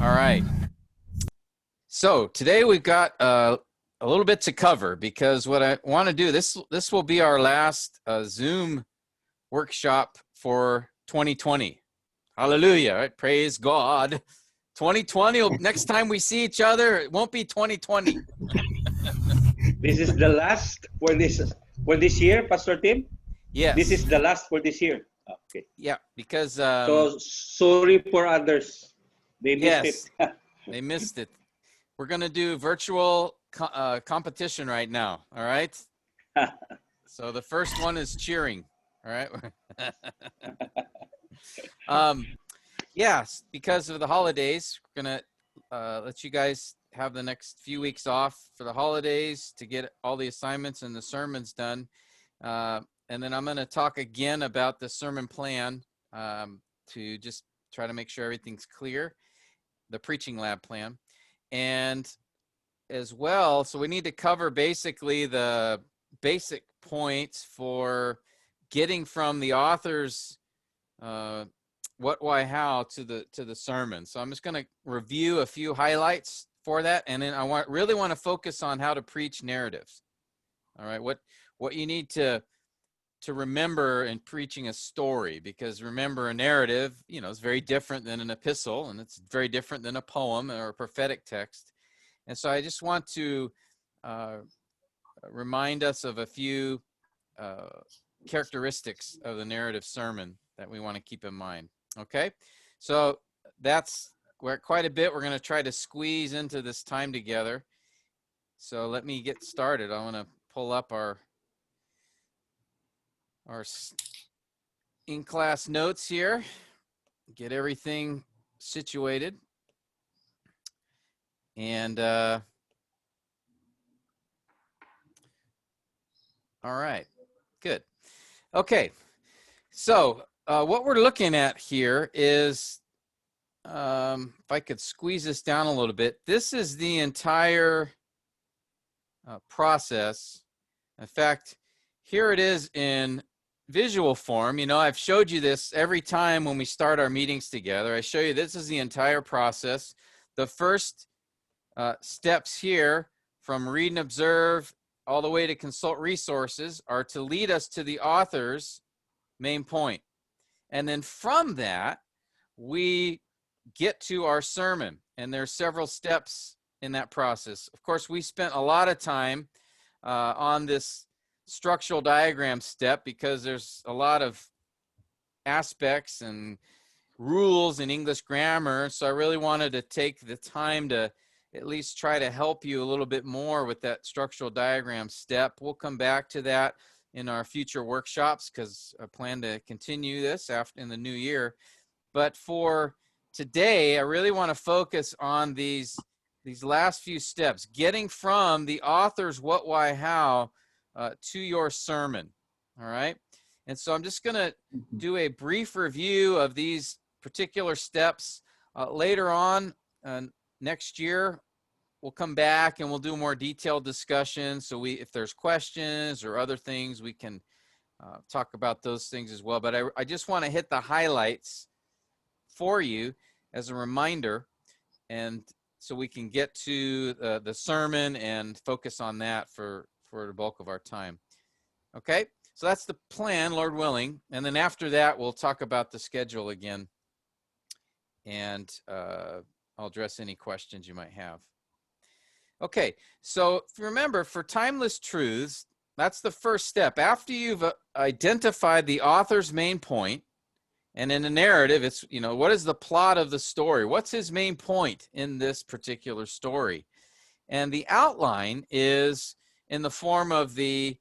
All right. So today we've got a little bit to cover, because what I want to do, this will be our last Zoom workshop for 2020. Hallelujah, right? Praise God. 2020, next time we see each other, it won't be 2020. This is the last for this year, Pastor Tim? Yes. This is the last for this year. Okay. Yeah, because So sorry for others. They missed yes, it. they missed it. We're going to do virtual competition right now, all right? So the first one is cheering, all right? Yes, because of the holidays, we're going to let you guys have the next few weeks off for the holidays to get all the assignments and the sermons done. And then I'm going to talk again about the sermon plan to just try to make sure everything's clear, the preaching lab plan. And as well, so we need to cover basically the basic points for getting from the author's what, why, how to the sermon. So I'm just going to review a few highlights for that, and then I really want to focus on how to preach narratives. All right, what you need to remember in preaching a story, because remember, a narrative, is very different than an epistle, and it's very different than a poem or a prophetic text. And so I just want to remind us of a few characteristics of the narrative sermon that we want to keep in mind. Okay, so that's quite a bit we're going to try to squeeze into this time together. So let me get started. I want to pull up our in-class notes here, get everything situated. And all right, good. Okay, so what we're looking at here is, if I could squeeze this down a little bit, this is the entire process. In fact, here it is in visual form. I've showed you this every time when we start our meetings together. I show you this is the entire process. The first steps here, from read and observe all the way to consult resources, are to lead us to the author's main point. And then from that, we get to our sermon. And there's several steps in that process. Of course, we spent a lot of time on this structural diagram step, because there's a lot of aspects and rules in English grammar. So I really wanted to take the time to at least try to help you a little bit more with that structural diagram step. We'll come back to that in our future workshops, because I plan to continue this in the new year. But for today, I really want to focus on these last few steps, getting from the author's what, why, how to your sermon. All right. And so I'm just going to do a brief review of these particular steps. Later on next year, we'll come back and we'll do more detailed discussion. So if there's questions or other things, we can talk about those things as well. But I just want to hit the highlights for you as a reminder, and so we can get to the sermon and focus on that for the bulk of our time. Okay, so that's the plan, Lord willing. And then after that, we'll talk about the schedule again, and I'll address any questions you might have. Okay, so remember, for timeless truths, that's the first step. After you've identified the author's main point, and in a narrative, it's, what is the plot of the story? What's his main point in this particular story? And the outline is in the form of the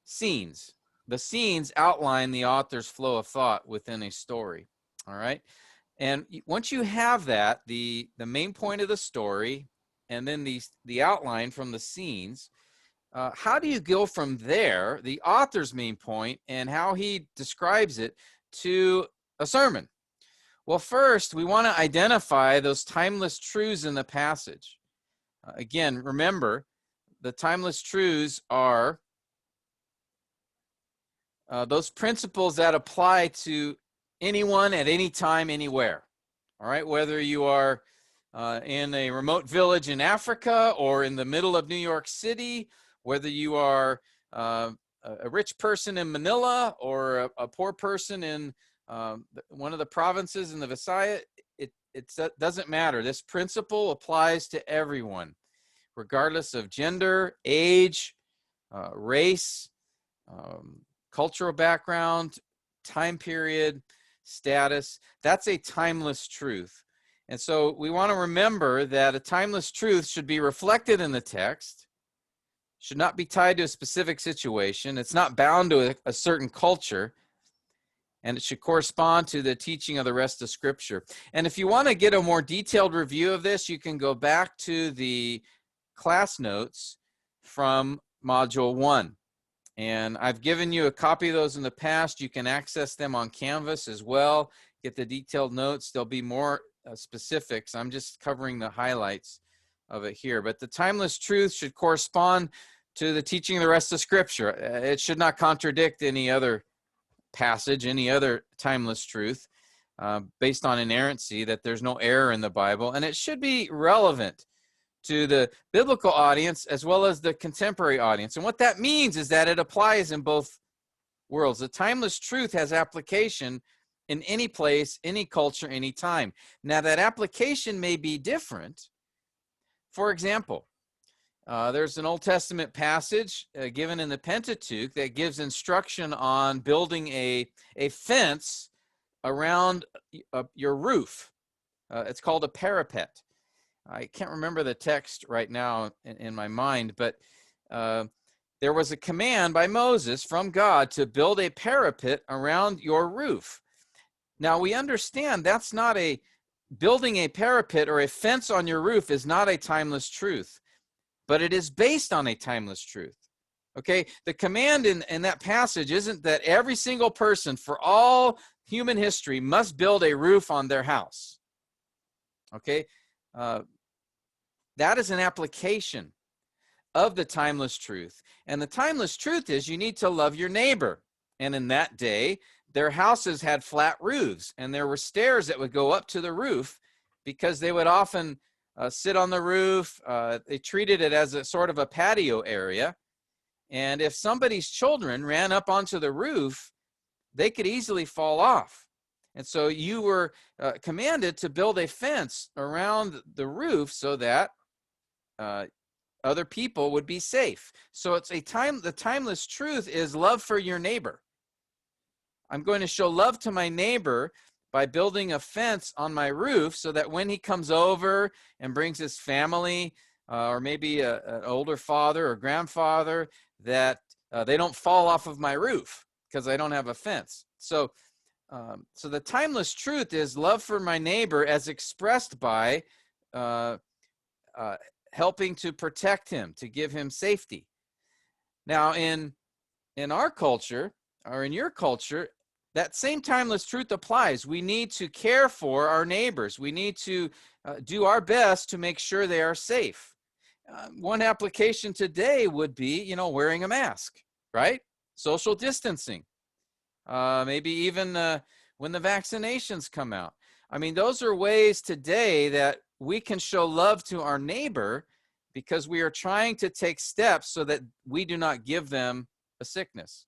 scenes. The scenes outline the author's flow of thought within a story. All right. And once you have that, the main point of the story, and then the outline from the scenes, how do you go from there, the author's main point and how he describes it, to a sermon? Well, first, we want to identify those timeless truths in the passage. Again, remember, the timeless truths are those principles that apply to anyone at any time, anywhere. All right, whether you are in a remote village in Africa or in the middle of New York City, whether you are a rich person in Manila or a poor person in one of the provinces in the Visayas, it doesn't matter. This principle applies to everyone, regardless of gender, age, race, cultural background, time period, status. That's a timeless truth. And so we want to remember that a timeless truth should be reflected in the text, should not be tied to a specific situation. It's not bound to a certain culture, and it should correspond to the teaching of the rest of Scripture. And if you want to get a more detailed review of this, you can go back to the class notes from Module 1. And I've given you a copy of those in the past. You can access them on Canvas as well, get the detailed notes. There'll be more specifics. I'm just covering the highlights of it here. But the timeless truth should correspond to the teaching of the rest of Scripture. It should not contradict any other passage, any other timeless truth based on inerrancy, that there's no error in the Bible. And it should be relevant to the biblical audience as well as the contemporary audience. And what that means is that it applies in both worlds. The timeless truth has application in any place, any culture, any time. Now, that application may be different. For example, there's an Old Testament passage given in the Pentateuch that gives instruction on building a fence around your roof. It's called a parapet. I can't remember the text right now in my mind, but there was a command by Moses from God to build a parapet around your roof. Now, we understand that's not building a parapet or a fence on your roof is not a timeless truth, but it is based on a timeless truth. Okay, the command in that passage isn't that every single person for all human history must build a roof on their house. Okay, that is an application of the timeless truth. And the timeless truth is you need to love your neighbor. And in that day, their houses had flat roofs, and there were stairs that would go up to the roof because they would often sit on the roof. They treated it as a sort of a patio area. And if somebody's children ran up onto the roof, they could easily fall off. And so you were commanded to build a fence around the roof so that other people would be safe. So it's the timeless truth is love for your neighbor. I'm going to show love to my neighbor by building a fence on my roof so that when he comes over and brings his family or maybe an older father or grandfather, that they don't fall off of my roof because I don't have a fence. So the timeless truth is love for my neighbor as expressed by helping to protect him, to give him safety. Now, in our culture, or in your culture, that same timeless truth applies. We need to care for our neighbors. We need to do our best to make sure they are safe. One application today would be, wearing a mask, right? Social distancing. Maybe even when the vaccinations come out. I mean, those are ways today that we can show love to our neighbor because we are trying to take steps so that we do not give them a sickness.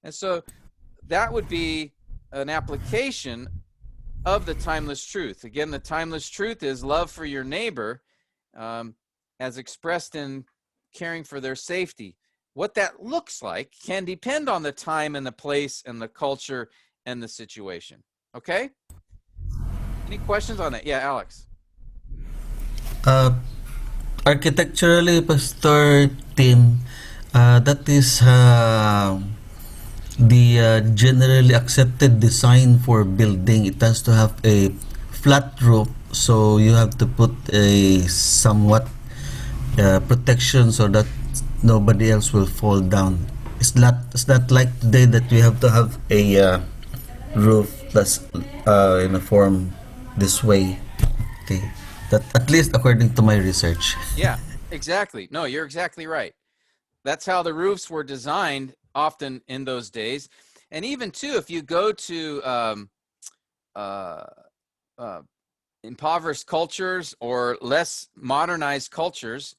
And so that would be an application of the timeless truth. Again, the timeless truth is love for your neighbor as expressed in caring for their safety. What that looks like can depend on the time and the place and the culture and the situation. Okay? Any questions on that? Yeah, Alex. Architecturally, Pastor Tim, that is the generally accepted design for building. It has to have a flat roof, so you have to put a somewhat protection so that nobody else will fall down. It's not like today that we have to have a roof that's in a form this way. Okay, that at least according to my research. Yeah, exactly. No, you're exactly right. That's how the roofs were designed often in those days. And even too, if you go to impoverished cultures or less modernized cultures,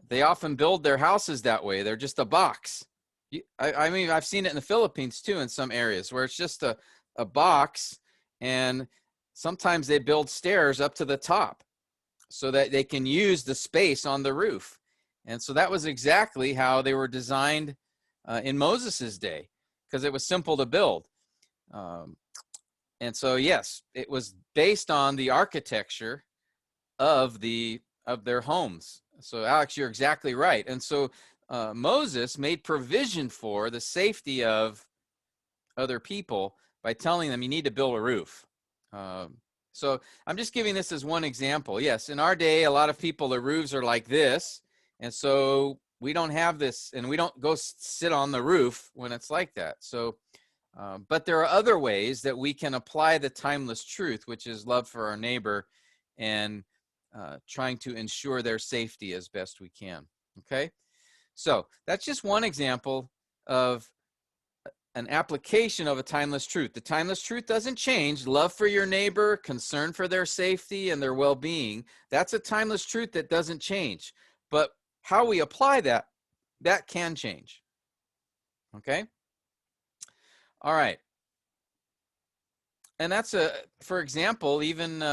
they often build their houses that way. They're just a box. I mean, I've seen it in the Philippines too, in some areas where it's just a box, and sometimes they build stairs up to the top so that they can use the space on the roof. And so that was exactly how they were designed in Moses's day, because it was simple to build. And so, yes, it was based on the architecture of their homes. So, Alex, you're exactly right. And so Moses made provision for the safety of other people by telling them you need to build a roof. So I'm just giving this as one example. Yes, in our day, a lot of people, the roofs are like this. And so we don't have this, and we don't go sit on the roof when it's like that. So, but there are other ways that we can apply the timeless truth, which is love for our neighbor and trying to ensure their safety as best we can. Okay? So that's just one example of an application of a timeless truth. The timeless truth doesn't change. Love for your neighbor, concern for their safety and their well-being. That's a timeless truth that doesn't change. But how we apply that can change. Okay? All right. And that's for example, even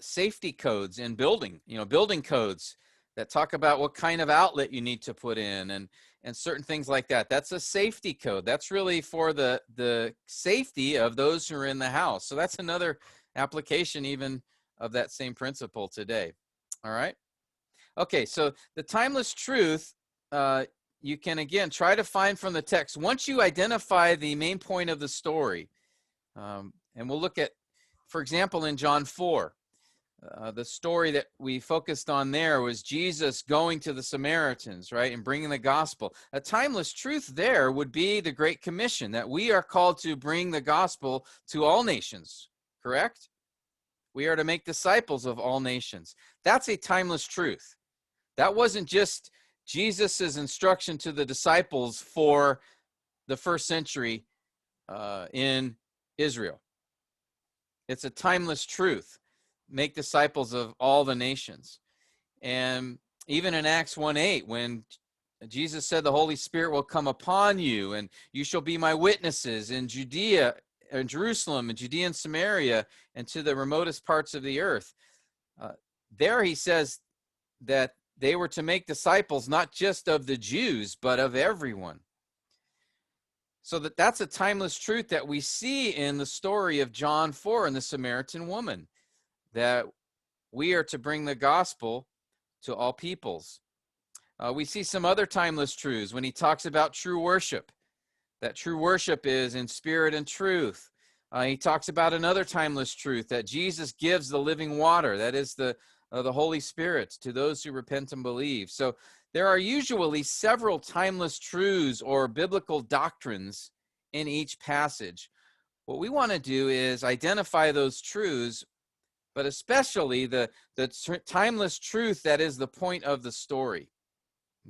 safety codes in building, building codes that talk about what kind of outlet you need to put in and certain things like that. That's a safety code. That's really for the safety of those who are in the house. So that's another application even of that same principle today. All right. Okay, so the timeless truth, you can again try to find from the text. Once you identify the main point of the story, and we'll look at, for example, in John 4, the story that we focused on there was Jesus going to the Samaritans, right, and bringing the gospel. A timeless truth there would be the Great Commission, that we are called to bring the gospel to all nations, correct? We are to make disciples of all nations. That's a timeless truth. That wasn't just Jesus's instruction to the disciples for the first century in Israel. It's a timeless truth. Make disciples of all the nations. And even in Acts 1:8, when Jesus said the Holy Spirit will come upon you and you shall be my witnesses in Judea and Jerusalem and Judea and Samaria and to the remotest parts of the earth. There he says that they were to make disciples not just of the Jews, but of everyone. So that's a timeless truth that we see in the story of John 4 and the Samaritan woman, that we are to bring the gospel to all peoples. We see some other timeless truths when he talks about true worship, that true worship is in spirit and truth. He talks about another timeless truth, that Jesus gives the living water, that is the Holy Spirit, to those who repent and believe. So there are usually several timeless truths or biblical doctrines in each passage. What we want to do is identify those truths, but especially the timeless truth that is the point of the story.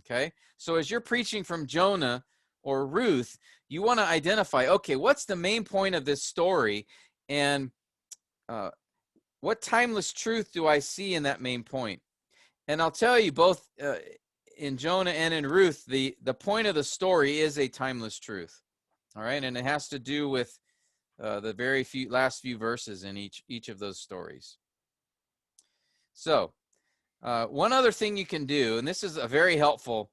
Okay? So as you're preaching from Jonah or Ruth, you want to identify, okay, what's the main point of this story? And what timeless truth do I see in that main point? And I'll tell you, both in Jonah and in Ruth, the point of the story is a timeless truth. All right, and it has to do with the last few verses in each of those stories. So one other thing you can do, and this is a very helpful,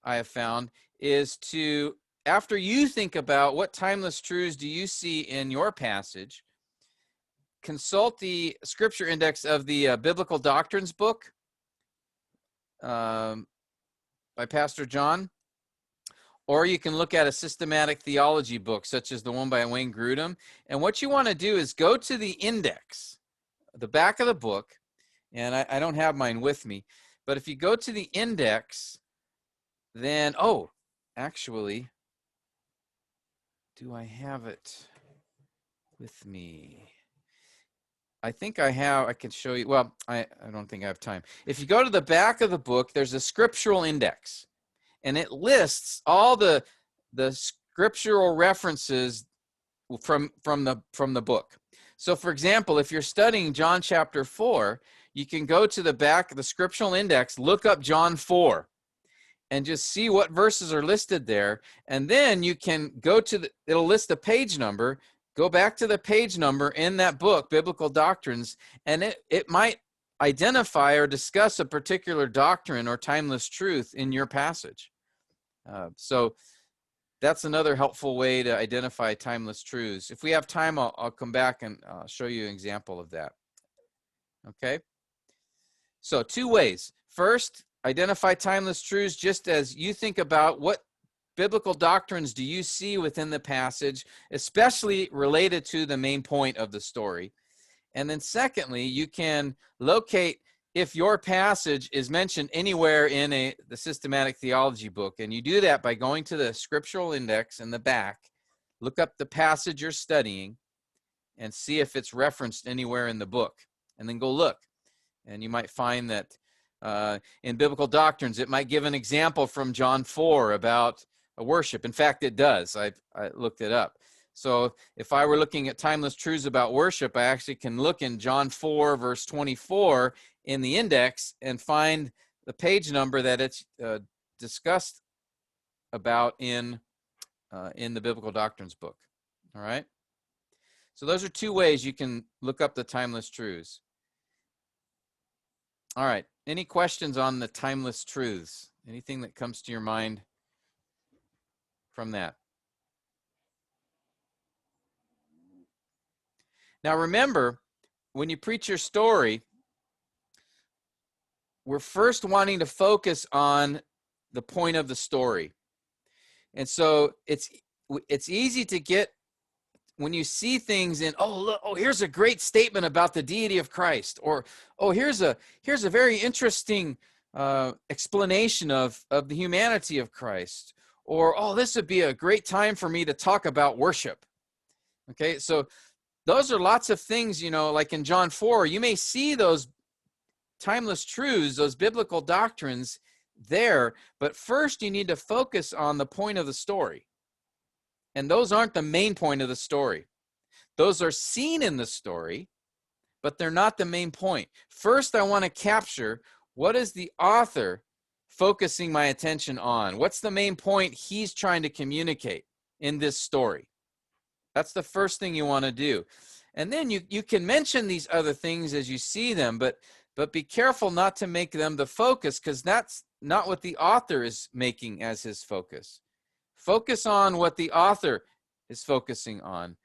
I have found, is to, after you think about what timeless truths do you see in your passage, consult the Scripture Index of the Biblical Doctrines book by Pastor John, or you can look at a systematic theology book such as the one by Wayne Grudem. And what you want to do is go to the index, the back of the book, and I don't have mine with me, but if you go to the index, then, actually, do I have it with me? I think I have. I can show you. Well, I don't think I have time. If you go to the back of the book, there's a Scriptural Index, and it lists all the scriptural references from the book. So for example, if you're studying John chapter 4, you can go to the back of the Scriptural Index, look up John 4, and just see what verses are listed there. And then you can go to it'll list the page number, go back to the page number in that book, Biblical Doctrines, and it might identify or discuss a particular doctrine or timeless truth in your passage. So that's another helpful way to identify timeless truths. If we have time, I'll come back and show you an example of that. Okay? So 2 ways. First, identify timeless truths just as you think about what biblical doctrines do you see within the passage, especially related to the main point of the story. And then secondly, you can locate if your passage is mentioned anywhere in the systematic theology book. And you do that by going to the Scriptural Index in the back, look up the passage you're studying, and see if it's referenced anywhere in the book. And then go look. And you might find that in Biblical Doctrines, it might give an example from John 4 about a worship. In fact, it does. I looked it up. So if I were looking at timeless truths about worship, I actually can look in John 4, verse 24 in the index and find the page number that it's discussed about in the Biblical Doctrines book. All right? So those are 2 ways you can look up the timeless truths. All right. Any questions on the timeless truths? Anything that comes to your mind from that? Now remember, when you preach your story, we're first wanting to focus on the point of the story. And so it's easy to get, when you see things in, oh, look, oh, here's a great statement about the deity of Christ, or, oh, here's a very interesting explanation of the humanity of Christ, or, oh, this would be a great time for me to talk about worship. Okay, so those are lots of things, like in John 4, you may see those timeless truths, those biblical doctrines there, but first you need to focus on the point of the story. And those aren't the main point of the story. Those are seen in the story, but they're not the main point. First, I want to capture what is the author focusing my attention on? What's the main point he's trying to communicate in this story? That's the first thing you want to do. And then you can mention these other things as you see them, but be careful not to make them the focus, because that's not what the author is making as his focus. Focus on what the author is focusing on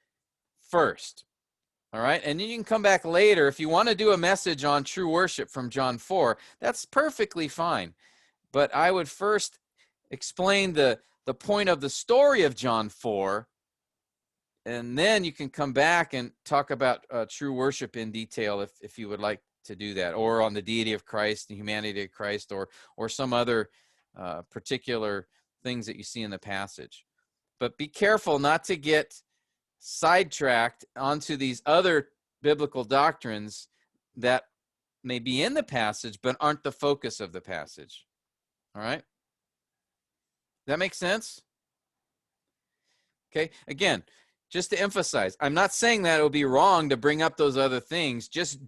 first. All right? And then you can come back later. If you want to do a message on true worship from John 4, that's perfectly fine. But I would first explain the point of the story of John 4, and then you can come back and talk about true worship in detail if you would like to do that, or on the deity of Christ, the humanity of Christ, or some other particular things that you see in the passage. But be careful not to get sidetracked onto these other biblical doctrines that may be in the passage but aren't the focus of the passage. All right? That makes sense? Okay, again, just to emphasize, I'm not saying that it would be wrong to bring up those other things. Just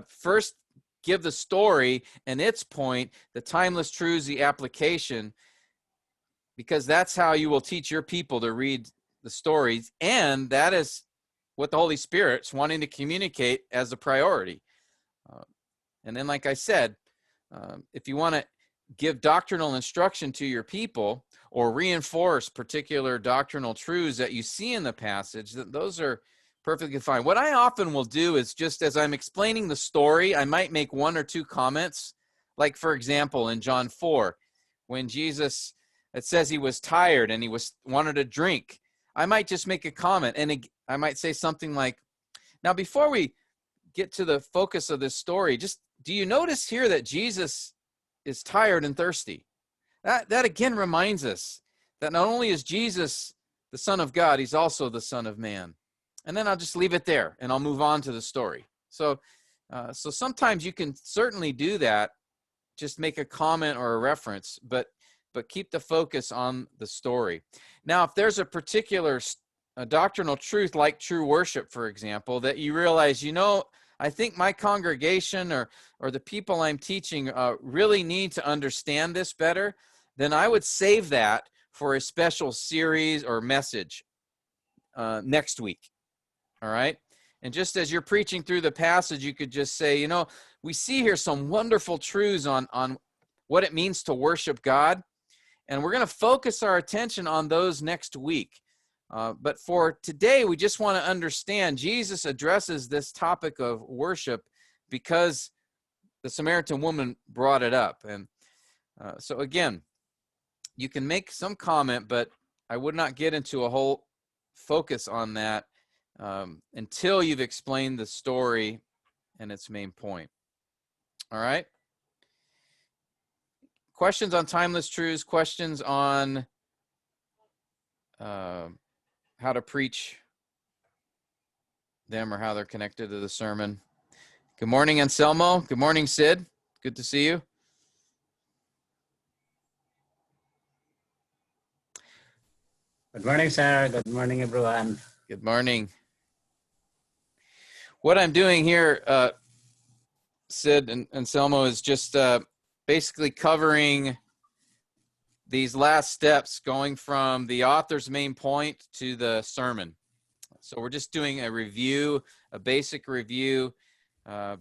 first give the story and its point, the timeless truths, the application, because that's how you will teach your people to read the stories, and that is what the Holy Spirit's wanting to communicate as a priority. And then, like I said, if you want to give doctrinal instruction to your people or reinforce particular doctrinal truths that you see in the passage, those are perfectly fine. What I often will do is, just as I'm explaining the story, I might make 1 or 2 comments. Like, for example, in John 4, when Jesus, it says he was tired and he wanted a drink, I might just make a comment, and I might say something like, now before we get to the focus of this story, just do you notice here that Jesus is tired and thirsty? That again reminds us that not only is Jesus the Son of God, he's also the Son of Man. And then I'll just leave it there, and I'll move on to the story. So sometimes you can certainly do that, just make a comment or a reference, but keep the focus on the story. Now, if there's a particular a doctrinal truth like true worship, for example, that you realize, I think my congregation or the people I'm teaching really need to understand this better, then I would save that for a special series or message next week. All right? And just as you're preaching through the passage, you could just say, we see here some wonderful truths on what it means to worship God, and we're going to focus our attention on those next week. But for today, we just want to understand Jesus addresses this topic of worship because the Samaritan woman brought it up. And so again, you can make some comment, but I would not get into a whole focus on that until you've explained the story and its main point. All right? Questions on timeless truths, questions on how to preach them or how they're connected to the sermon. Good morning, Anselmo. Good morning, Sid. Good to see you. Good morning, sir. Good morning, everyone. Good morning. What I'm doing here, Sid and Anselmo, is just basically covering these last steps, going from the author's main point to the sermon. So we're just doing a review, a basic review,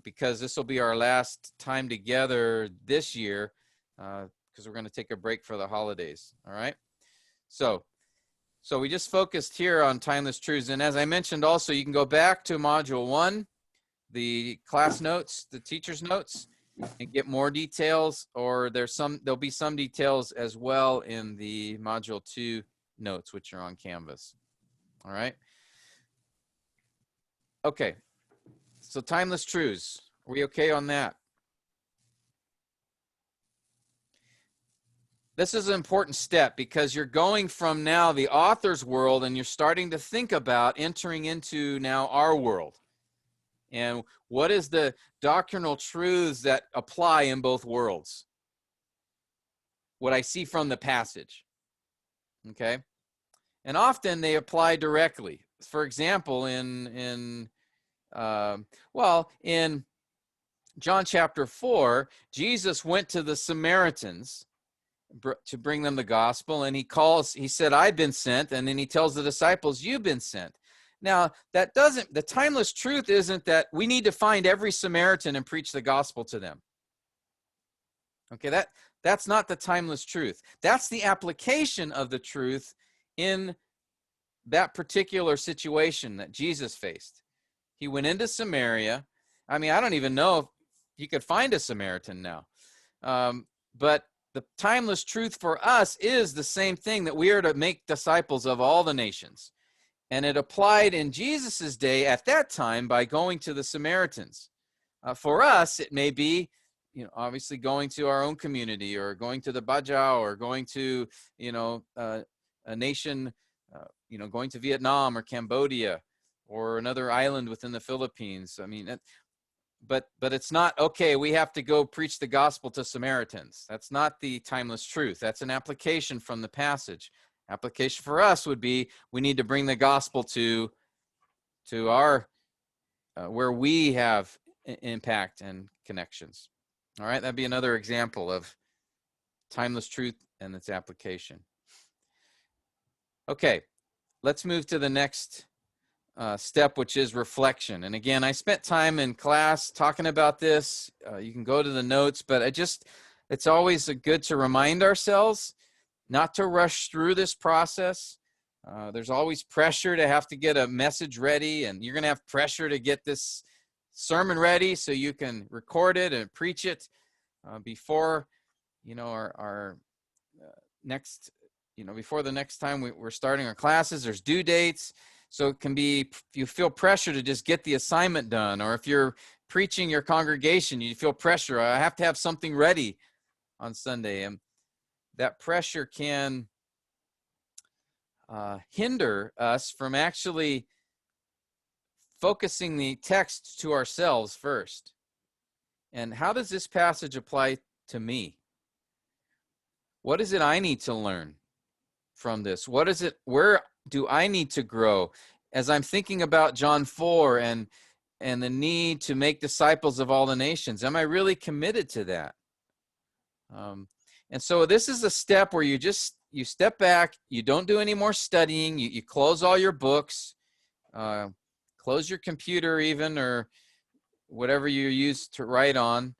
because this will be our last time together this year, because we're going to take a break for the holidays. All right. So we just focused here on timeless truths. And as I mentioned also, you can go back to Module 1, the class notes, the teacher's notes, and get more details, or there'll be some details as well in the Module 2 notes, which are on Canvas. All right. Okay. So timeless truths. Are we okay on that? This is an important step because you're going from now the author's world and you're starting to think about entering into now our world. And what is the doctrinal truths that apply in both worlds? What I see from the passage. Okay? And often they apply directly. For example, in John chapter 4, Jesus went to the Samaritans to bring them the gospel, and he said, I've been sent, and then he tells the disciples, you've been sent. Now, the timeless truth isn't that we need to find every Samaritan and preach the gospel to them. Okay, that's not the timeless truth. That's the application of the truth in that particular situation that Jesus faced. He went into Samaria. I mean, I don't even know if he could find a Samaritan now. But the timeless truth for us is the same thing, that we are to make disciples of all the nations. And it applied in Jesus's day at that time by going to the Samaritans. For us, it may be, obviously going to our own community, or going to the Bajau, or going to, a nation, going to Vietnam or Cambodia or another island within the Philippines. I mean, but it's not, okay, we have to go preach the gospel to Samaritans. That's not the timeless truth. That's an application from the passage. Application for us would be, we need to bring the gospel to our, where we have impact and connections. All right, that'd be another example of timeless truth and its application. Okay, let's move to the next step, which is reflection. And again, I spent time in class talking about this. You can go to the notes, but it's always good to remind ourselves not to rush through this process. There's always pressure to have to get a message ready, and you're going to have pressure to get this sermon ready so you can record it and preach it before, our next, before the next time we're starting our classes. There's due dates. So it can be, you feel pressure to just get the assignment done, or if you're preaching your congregation, you feel pressure. I have to have something ready on Sunday. And that pressure can hinder us from actually focusing the text to ourselves first. And how does this passage apply to me? What is it I need to learn from this? What is it, where do I need to grow? As I'm thinking about John 4 and the need to make disciples of all the nations, am I really committed to that? And so this is a step where you step back, you don't do any more studying, you close all your books, close your computer even, or whatever you use to write on,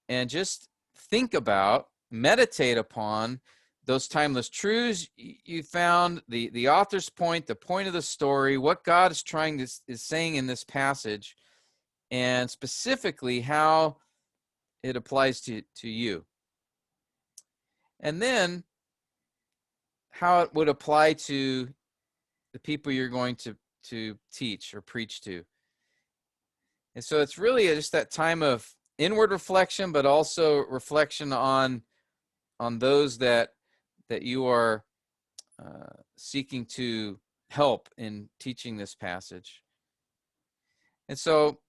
and just think about, meditate upon those timeless truths you found, the author's point, the point of the story, what God is saying in this passage, and specifically how it applies to you. And then how it would apply to the people you're going to teach or preach to. And so it's really just that time of inward reflection, but also reflection on those that you are seeking to help in teaching this passage. And so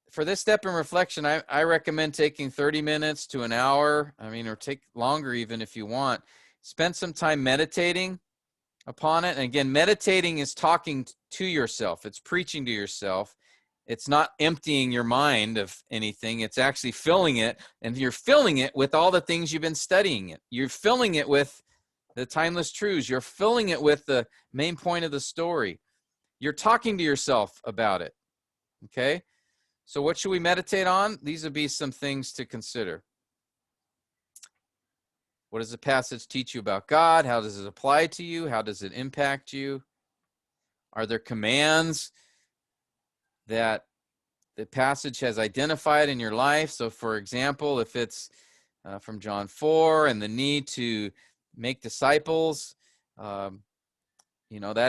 for this step in reflection, I recommend taking 30 minutes to an hour, or take longer even if you want. Spend some time meditating upon it. And again, meditating is talking to yourself. It's preaching to yourself. It's not emptying your mind of anything. It's actually filling it, and you're filling it with all the things you've been studying it. You're filling it with the timeless truths. You're filling it with the main point of the story. You're talking to yourself about it. Okay? So what should we meditate on? These would be some things to consider. What does the passage teach you about God? How does it apply to you? How does it impact you? Are there commands that the passage has identified in your life? So for example, if it's from John 4 and the need to make disciples, that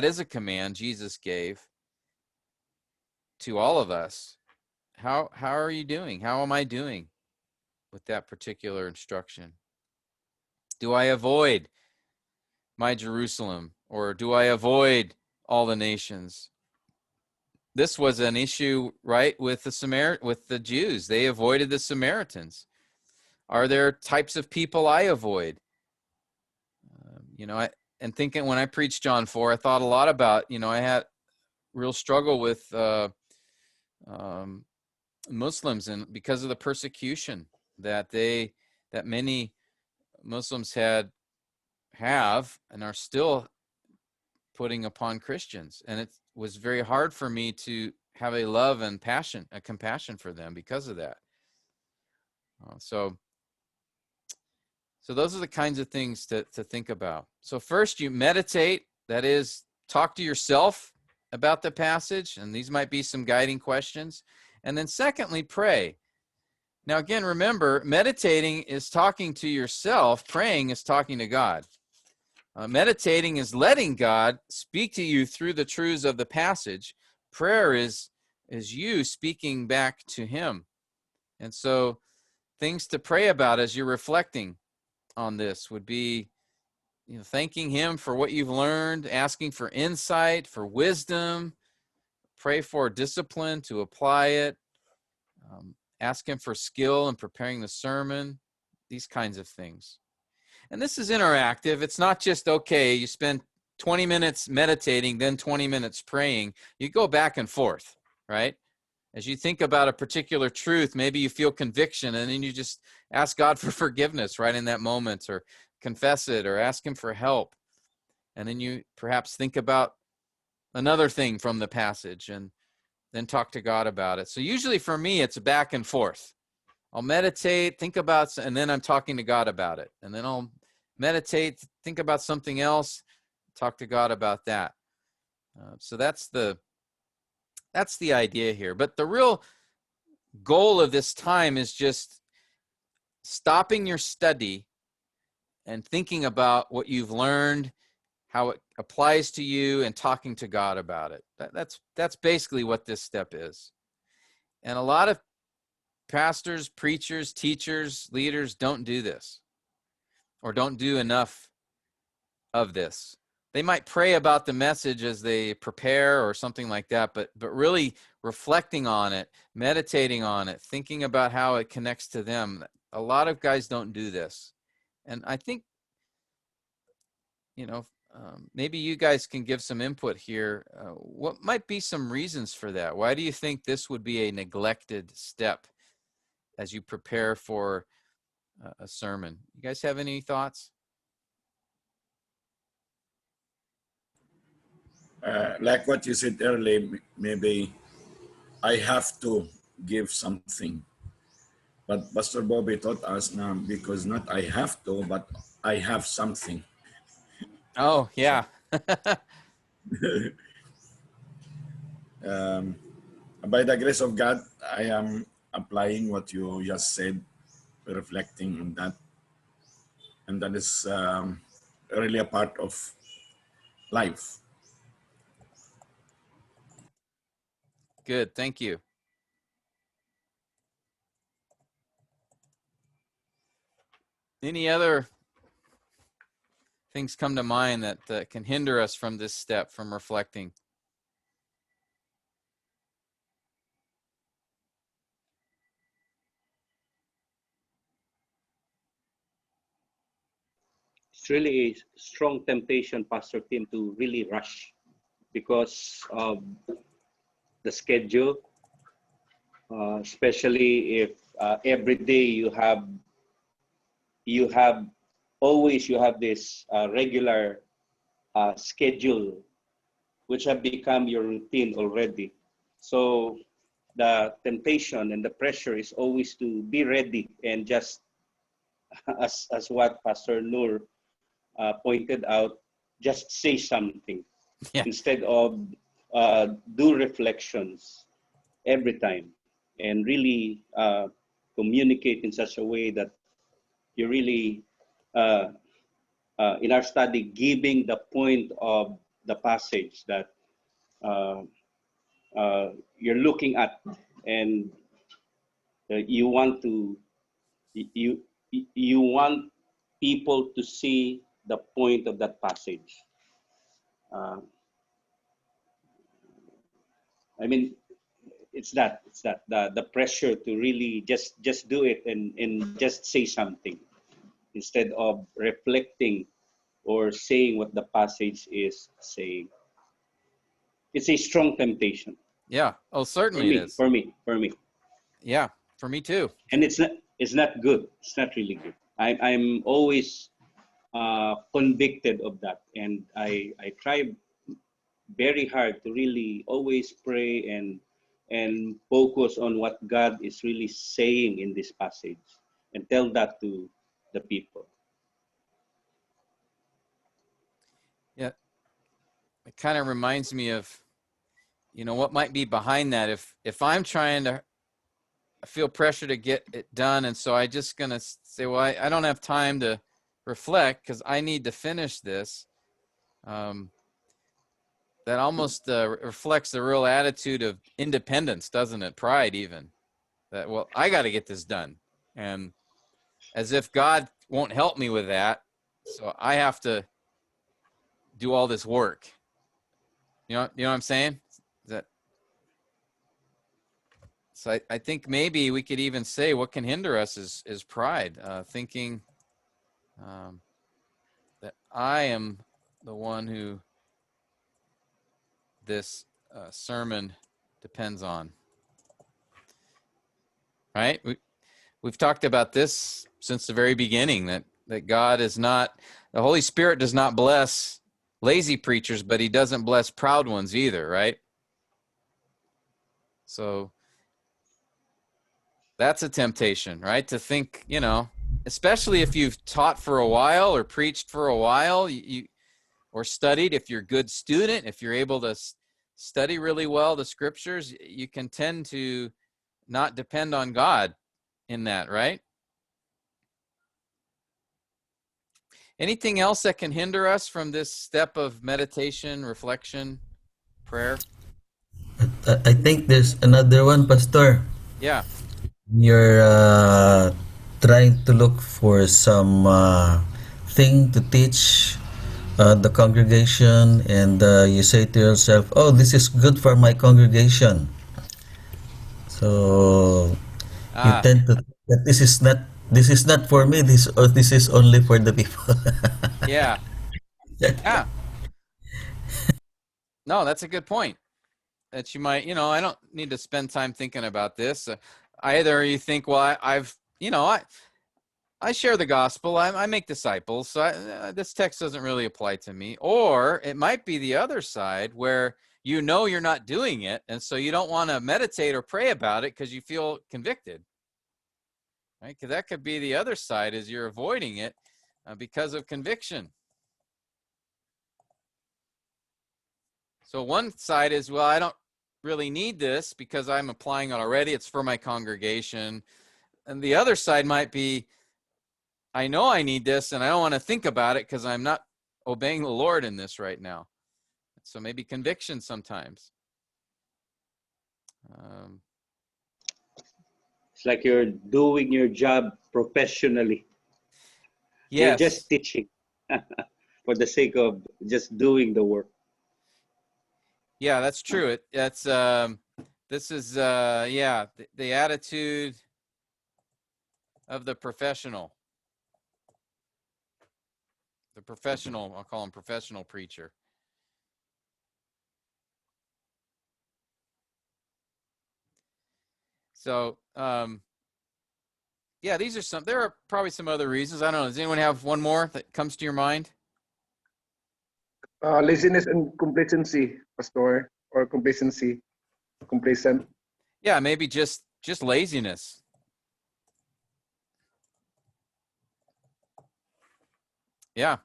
is a command Jesus gave to all of us. How are you doing? How am I doing with that particular instruction? Do I avoid my Jerusalem, or do I avoid all the nations? This was an issue, right, with the Jews. They avoided the Samaritans. Are there types of people I avoid? And thinking when I preached John 4, I thought a lot about, I had real struggle with Muslims, and because of the persecution that many Muslims have and are still putting upon Christians. And it was very hard for me to have a love and a compassion for them because of that. So those are the kinds of things to think about. So first, you meditate, that is, talk to yourself about the passage, and these might be some guiding questions. And then secondly, pray. Now again, remember, meditating is talking to yourself, praying is talking to God. Meditating is letting God speak to you through the truths of the passage. Prayer is you speaking back to him. And so things to pray about as you're reflecting on this would be, thanking him for what you've learned, asking for insight, for wisdom, pray for discipline to apply it, ask him for skill in preparing the sermon, these kinds of things. And this is interactive. It's not just, okay, you spend 20 minutes meditating, then 20 minutes praying. You go back and forth, right? As you think about a particular truth, maybe you feel conviction, and then you just ask God for forgiveness right in that moment, or confess it, or ask him for help. And then you perhaps think about another thing from the passage and then talk to God about it. So usually for me, it's back and forth. I'll meditate, think about, and then I'm talking to God about it. And then I'll meditate, think about something else, talk to God about that. So that's the idea here. But the real goal of this time is just stopping your study and thinking about what you've learned, how it applies to you, and talking to God about it. That's basically what this step is. And a lot of pastors, preachers, teachers, leaders don't do this, or don't do enough of this. They might pray about the message as they prepare or something like that, but really reflecting on it, meditating on it, thinking about how it connects to them. A lot of guys don't do this. And I think, maybe you guys can give some input here. What might be some reasons for that? Why do you think this would be a neglected step as you prepare for a sermon? You guys have any thoughts? Like what you said earlier, maybe I have to give something. But Pastor Bobby taught us now, because not I have to, but I have something. Oh, yeah. By the grace of God, I am applying what you just said, reflecting on that. And that is really a part of life. Good, thank you. Any other things come to mind that can hinder us from this step, from reflecting? It's really a strong temptation, Pastor Tim, to really rush because of the schedule, especially if every day you have this regular schedule, which have become your routine already. So the temptation and the pressure is always to be ready and just as what Pastor Noor pointed out, just say something instead of do reflections every time and really communicate in such a way that you really, in our study, giving the point of the passage that you're looking at, and you want to you want people to see the point of that passage. I mean, it's the pressure to really just do it and just say something instead of reflecting or saying what the passage is saying. It's a strong temptation. Yeah. Oh, certainly it is. For me. Yeah, for me too. And it's not good. It's not really good. I'm always convicted of that, and I try very hard to really always pray and focus on what God is really saying in this passage and tell that to the people. Yeah. It kind of reminds me of, what might be behind that. If I'm trying to, I feel pressure to get it done, and so I just going to say, well, I don't have time to reflect because I need to finish this. That almost reflects the real attitude of independence, doesn't it? Pride, even. That, well, I got to get this done. And as if God won't help me with that, so I have to do all this work. You know what I'm saying? So I think maybe we could even say what can hinder us is pride, thinking that I am the one who this sermon depends on. Right? We've talked about this since the very beginning, that God is not, the Holy Spirit does not bless lazy preachers, but he doesn't bless proud ones either, right? So that's a temptation, right? To think, especially if you've taught for a while or preached for a while, or studied, if you're a good student, if you're able to study really well the scriptures, you can tend to not depend on God in that, right? Anything else that can hinder us from this step of meditation, reflection, prayer? I think there's another one, Pastor. Yeah. You're trying to look for some thing to teach the congregation, and you say to yourself, "Oh, this is good for my congregation." So you tend to think that this is not for me. This is only for the people. Yeah. No, that's a good point. That you might, I don't need to spend time thinking about this. Either you think, well, I share the gospel. I make disciples. So this text doesn't really apply to me. Or it might be the other side where you're not doing it. And so you don't want to meditate or pray about it because you feel convicted. Right? Because that could be the other side, is you're avoiding it because of conviction. So one side is, well, I don't really need this because I'm applying it already. It's for my congregation. And the other side might be, I know I need this and I don't want to think about it because I'm not obeying the Lord in this right now. So maybe conviction sometimes. It's like you're doing your job professionally. Yes. You're just teaching for the sake of just doing the work. Yeah, that's true. This is the attitude of the professional. The professional, I'll call him professional preacher. So, yeah, there are probably some other reasons. I don't know. Does anyone have one more that comes to your mind? Laziness and complacency, Pastor, or complacent. Yeah, maybe just laziness. Yeah.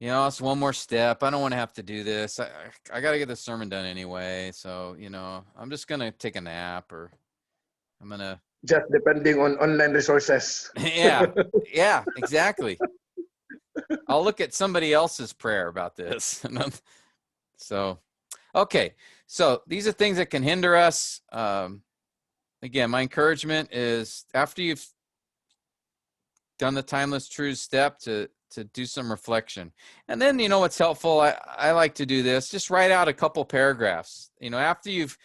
It's one more step. I don't want to have to do this. I got to get the sermon done anyway. So, I'm just going to take a nap, or I'm going to. Just depending on online resources. Yeah, exactly. I'll look at somebody else's prayer about this. So, okay. So these are things that can hinder us. Again, my encouragement is, after you've done the timeless truths step, to do some reflection. And then, what's helpful, I like to do this, just write out a couple paragraphs. After you've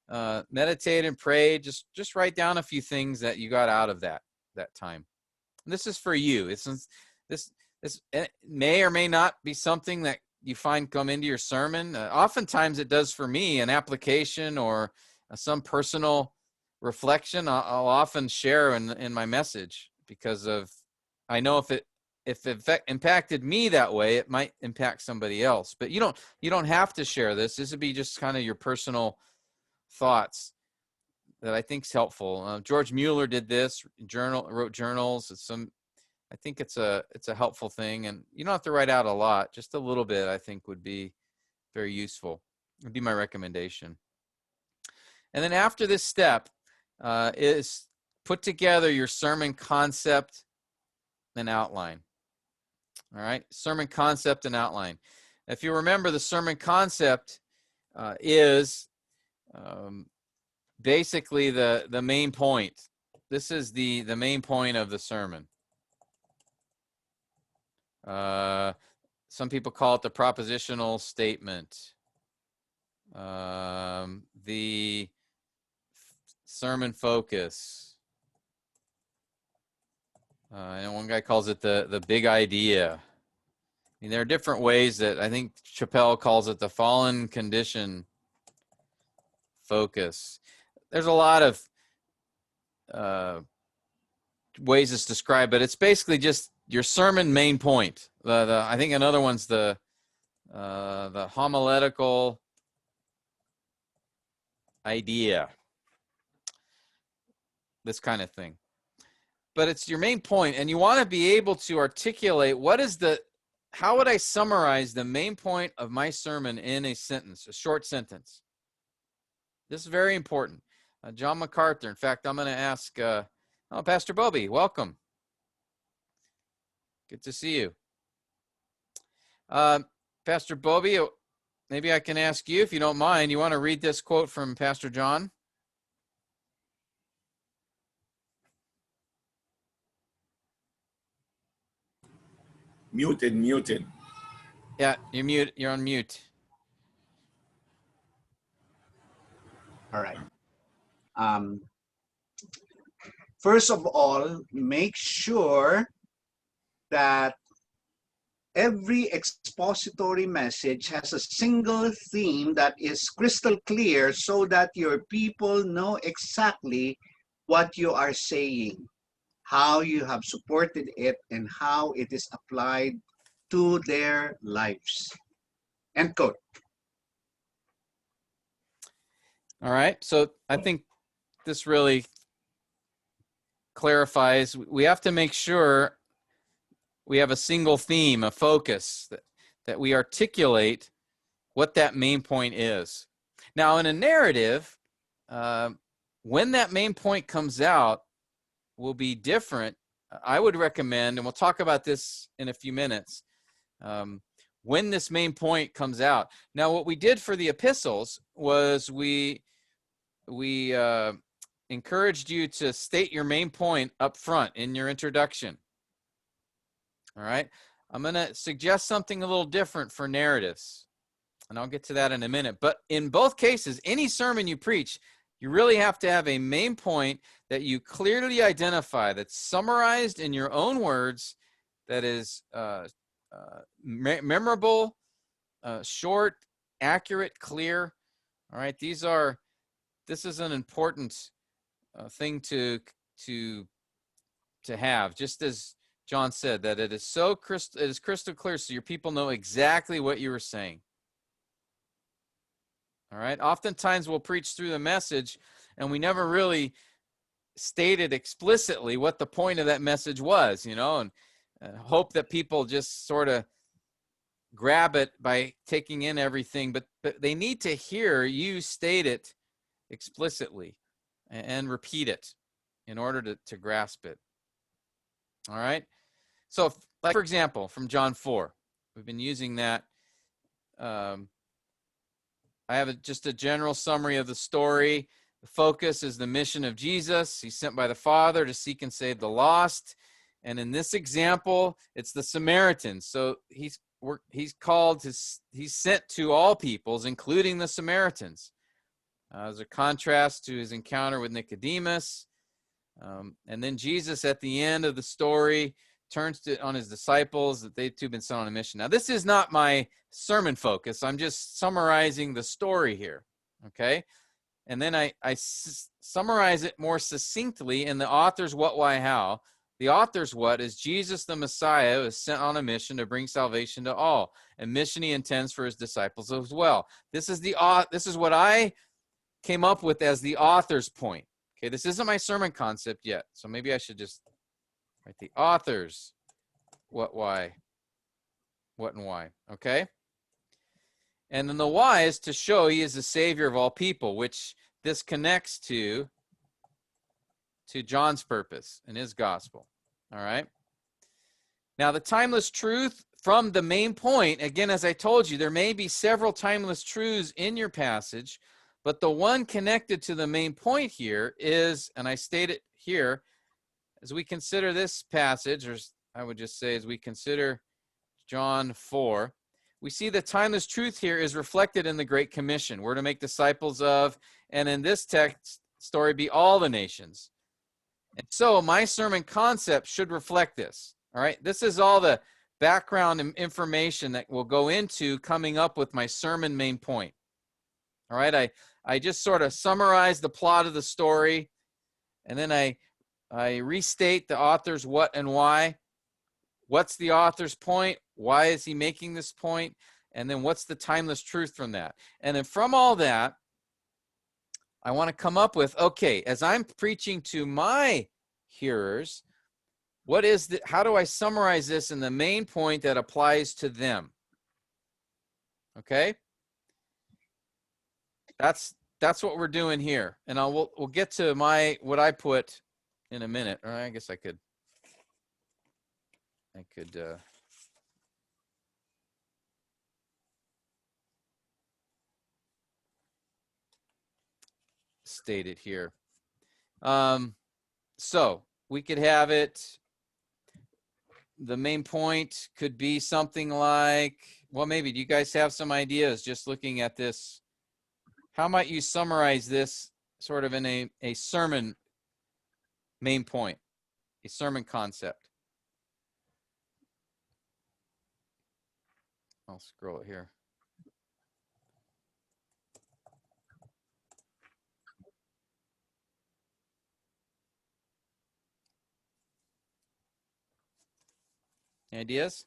meditated and prayed, just write down a few things that you got out of that time. And this is for you. This may or may not be something that you find come into your sermon. Oftentimes it does for me, an application or some personal reflection. I'll often share in my message, because I know if it impacted me that way, it might impact somebody else. But you don't have to share this. This would be just kind of your personal thoughts that I think is helpful. George Mueller did this, wrote journals. I think it's a helpful thing, and you don't have to write out a lot. Just a little bit, I think, would be very useful. Would be my recommendation. And then after this step is put together your sermon concept and outline. All right, sermon concept and outline. If you remember, the sermon concept is basically the main point. This is the main point of the sermon. Some people call it the propositional statement. The sermon focus. And one guy calls it the big idea. I mean, there are different ways that I think Chappelle calls it the fallen condition focus. There's a lot of ways it's described, but it's basically just your sermon main point. I think another one's the homiletical idea. This kind of thing. But it's your main point, and you want to be able to articulate how would I summarize the main point of my sermon in a sentence, a short sentence. This is very important. John MacArthur, in fact, I'm going to ask, Pastor Bobby, welcome. Good to see you. Pastor Bobby, maybe I can ask you, if you don't mind, you want to read this quote from Pastor John? Muted. Yeah, you're on mute. All right. First of all, make sure that every expository message has a single theme that is crystal clear so that your people know exactly what you are saying, how you have supported it, and how it is applied to their lives. End quote. All right. So I think this really clarifies we have to make sure we have a single theme, a focus, that we articulate what that main point is. Now, in a narrative, when that main point comes out will be different. I would recommend, and we'll talk about this in a few minutes, when this main point comes out. Now, what we did for the epistles was we encouraged you to state your main point up front in your introduction. All right. I'm going to suggest something a little different for narratives, and I'll get to that in a minute. But in both cases, any sermon you preach, you really have to have a main point that you clearly identify, that's summarized in your own words, that is memorable, short, accurate, clear. All right. This is an important thing to have, just as John said, that it is crystal clear so your people know exactly what you were saying. All right. Oftentimes we'll preach through the message and we never really stated explicitly what the point of that message was, and hope that people just sort of grab it by taking in everything, but they need to hear you state it explicitly and repeat it in order to grasp it. All right. So, like, for example, from John 4, we've been using that. I have just a general summary of the story. The focus is the mission of Jesus. He's sent by the Father to seek and save the lost. And in this example, it's the Samaritans. So he's sent to all peoples, including the Samaritans. As a contrast to his encounter with Nicodemus. And then Jesus, at the end of the story, turns on his disciples that they've too been sent on a mission. Now, this is not my sermon focus. I'm just summarizing the story here, okay? And then I summarize it more succinctly in the author's what, why, how. The author's what is Jesus the Messiah is sent on a mission to bring salvation to all, a mission he intends for his disciples as well. This is what I came up with as the author's point. Okay, this isn't my sermon concept yet, so maybe I should just write the author's what, why, what, and why. Okay, and then the why is to show he is the Savior of all people, which this connects to John's purpose in his gospel. All right. Now, the timeless truth from the main point, again, as I told you, there may be several timeless truths in your passage, but the one connected to the main point here is, and I state it here, as we consider this passage, or I would just say as we consider John 4, we see the timeless truth here is reflected in the Great Commission. We're to make disciples of, and in this text story, be all the nations. And so my sermon concept should reflect this. All right. This is all the background information that will go into coming up with my sermon main point. All right. I just sort of summarize the plot of the story, and then I restate the author's what and why. What's the author's point? Why is he making this point? And then what's the timeless truth from that? And then from all that, I want to come up with, okay, as I'm preaching to my hearers, how do I summarize this in the main point that applies to them? Okay? That's what we're doing here. And we'll get to what I put in a minute. Or I guess I could state it here. So we could have it, the main point could be something like, well, maybe, do you guys have some ideas just looking at this? How might you summarize this sort of in a sermon main point, a sermon concept? I'll scroll it here. Ideas?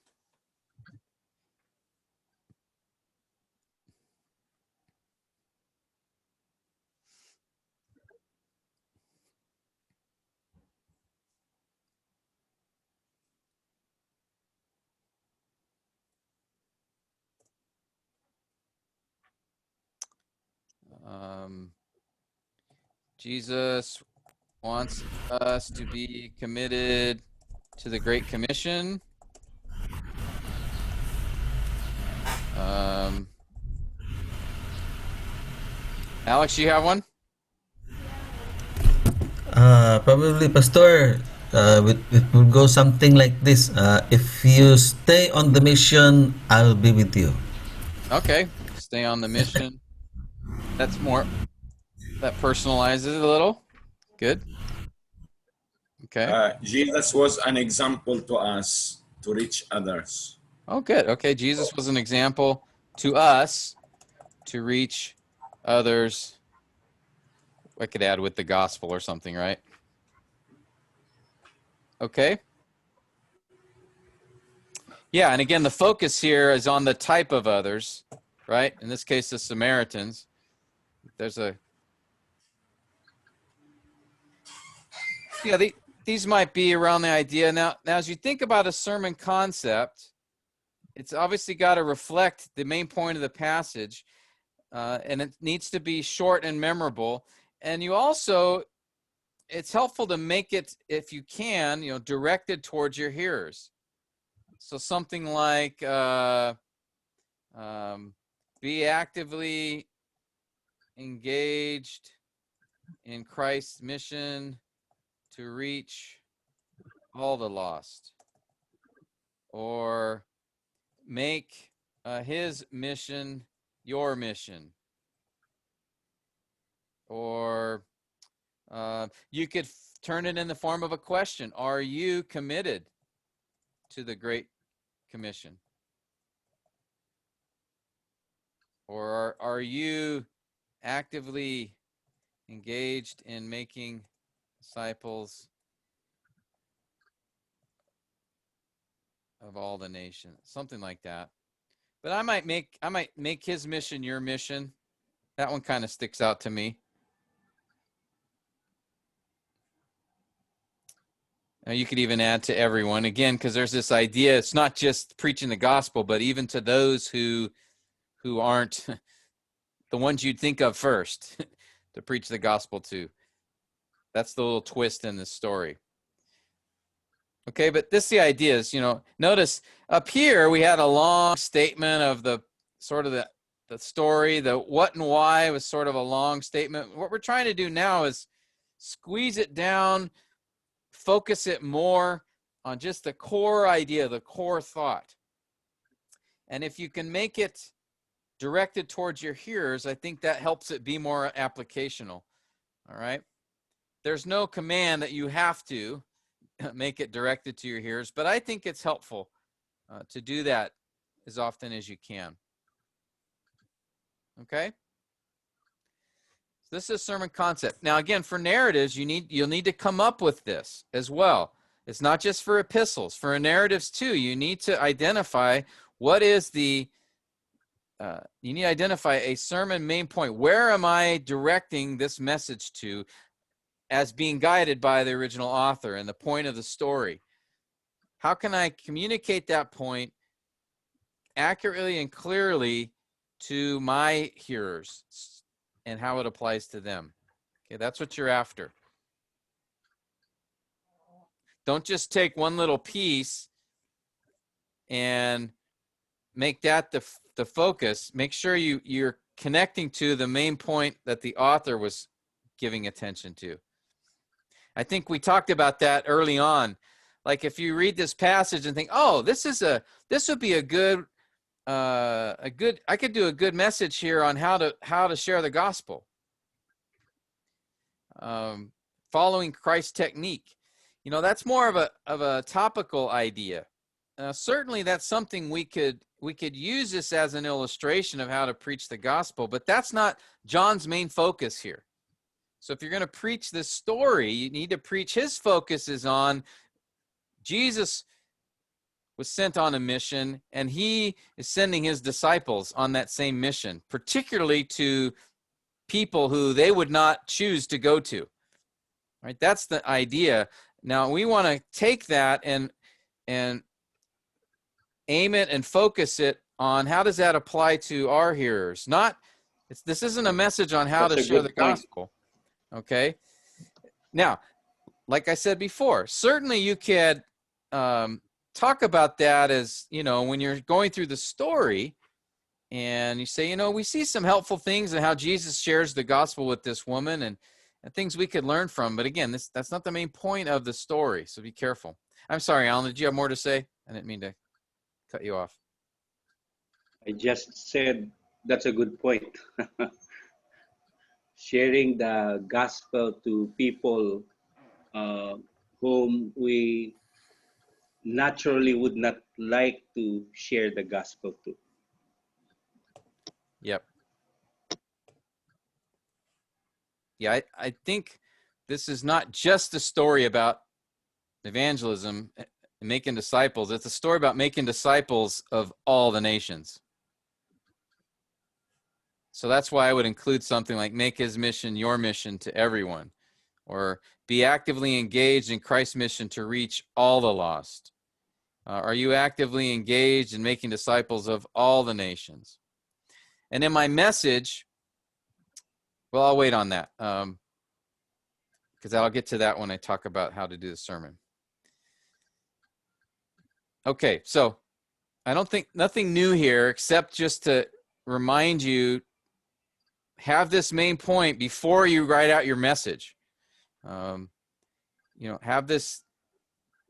Jesus wants us to be committed to the Great Commission. Alex, you have one? Probably, Pastor, it will go something like this. If you stay on the mission, I'll be with you. Okay, stay on the mission. That's more, that personalizes it a little. Good. Okay. Jesus was an example to us to reach others. Oh, good. Okay, Jesus was an example to us to reach others. I could add with the gospel or something, right? Okay. Yeah, and again, the focus here is on the type of others, right? In this case, the Samaritans. There's a, yeah, these might be around the idea. Now, as you think about a sermon concept, it's obviously got to reflect the main point of the passage, and it needs to be short and memorable. And you also, it's helpful to make it, if you can, directed towards your hearers. So something like, be actively engaged in Christ's mission to reach all the lost, or make his mission your mission, or you could turn it in the form of a question. Are you committed to the Great Commission? Or are you actively engaged in making disciples of all the nations? Something like that. But I might make his mission your mission. That one kind of sticks out to me. Now you could even add to everyone, again, because there's this idea, it's not just preaching the gospel, but even to those who aren't the ones you'd think of first to preach the gospel to. That's the little twist in this story. Okay, but the idea is, notice up here we had a long statement of the sort of the story, the what and why was sort of a long statement. What we're trying to do now is squeeze it down, focus it more on just the core idea, the core thought. And if you can make it directed towards your hearers, I think that helps it be more applicational. All right. There's no command that you have to make it directed to your hearers, but I think it's helpful to do that as often as you can. Okay. So this is sermon concept. Now, again, for narratives, you'll need to come up with this as well. It's not just for epistles. For narratives too, you need to identify what is the you need to identify a sermon main point. Where am I directing this message to as being guided by the original author and the point of the story? How can I communicate that point accurately and clearly to my hearers and how it applies to them? Okay, that's what you're after. Don't just take one little piece and make that the focus. Make sure you're connecting to the main point that the author was giving attention to. I think we talked about that early on. Like if you read this passage and think, oh, this would be a good I could do a good message here on how to share the gospel. Following Christ's technique. That's more of a topical idea. Certainly that's something we could we could use this as an illustration of how to preach the gospel, but that's not John's main focus here. So if you're going to preach this story, you need to preach, his focus is on Jesus was sent on a mission, and he is sending his disciples on that same mission, particularly to people who they would not choose to go to. Right? That's the idea. Now we want to take that and aim it and focus it on how does that apply to our hearers. This isn't a message on how That's to a share good the point. gospel. Okay. Now, like I said before, certainly you could talk about that as, when you're going through the story and you say, we see some helpful things in how Jesus shares the gospel with this woman and things we could learn from. But again, that's not the main point of the story. So be careful. I'm sorry, Alan, did you have more to say? I didn't mean to cut you off. I just said that's a good point. Sharing the gospel to people whom we naturally would not like to share the gospel to. Yep. Yeah, I think this is not just a story about evangelism and making disciples. It's a story about making disciples of all the nations. So that's why I would include something like make his mission your mission to everyone, or be actively engaged in Christ's mission to reach all the lost. Are you actively engaged in making disciples of all the nations? And in my message, well, I'll wait on that because I'll get to that when I talk about how to do the sermon. Okay, so I don't think nothing new here except just to remind you, have this main point before you write out your message. Have this,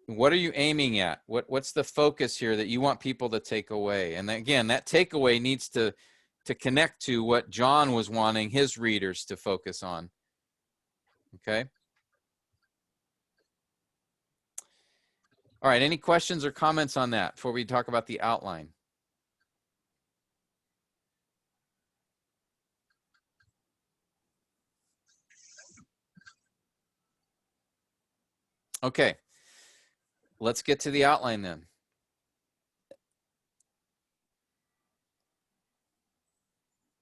what are you aiming at? What's the focus here that you want people to take away? And again, that takeaway needs to connect to what John was wanting his readers to focus on. Okay? All right, any questions or comments on that before we talk about the outline? Okay, let's get to the outline then.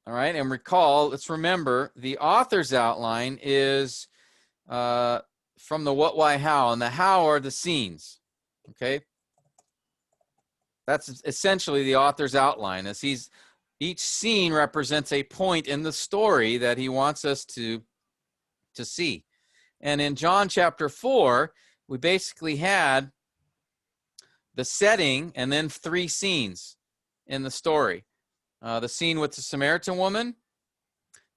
All right, and let's remember, the author's outline is from the what, why, how, and the how are the scenes. Okay, that's essentially the author's outline, as each scene represents a point in the story that he wants us to see. And in John chapter 4, we basically had the setting and then 3 scenes in the story. The scene with the Samaritan woman,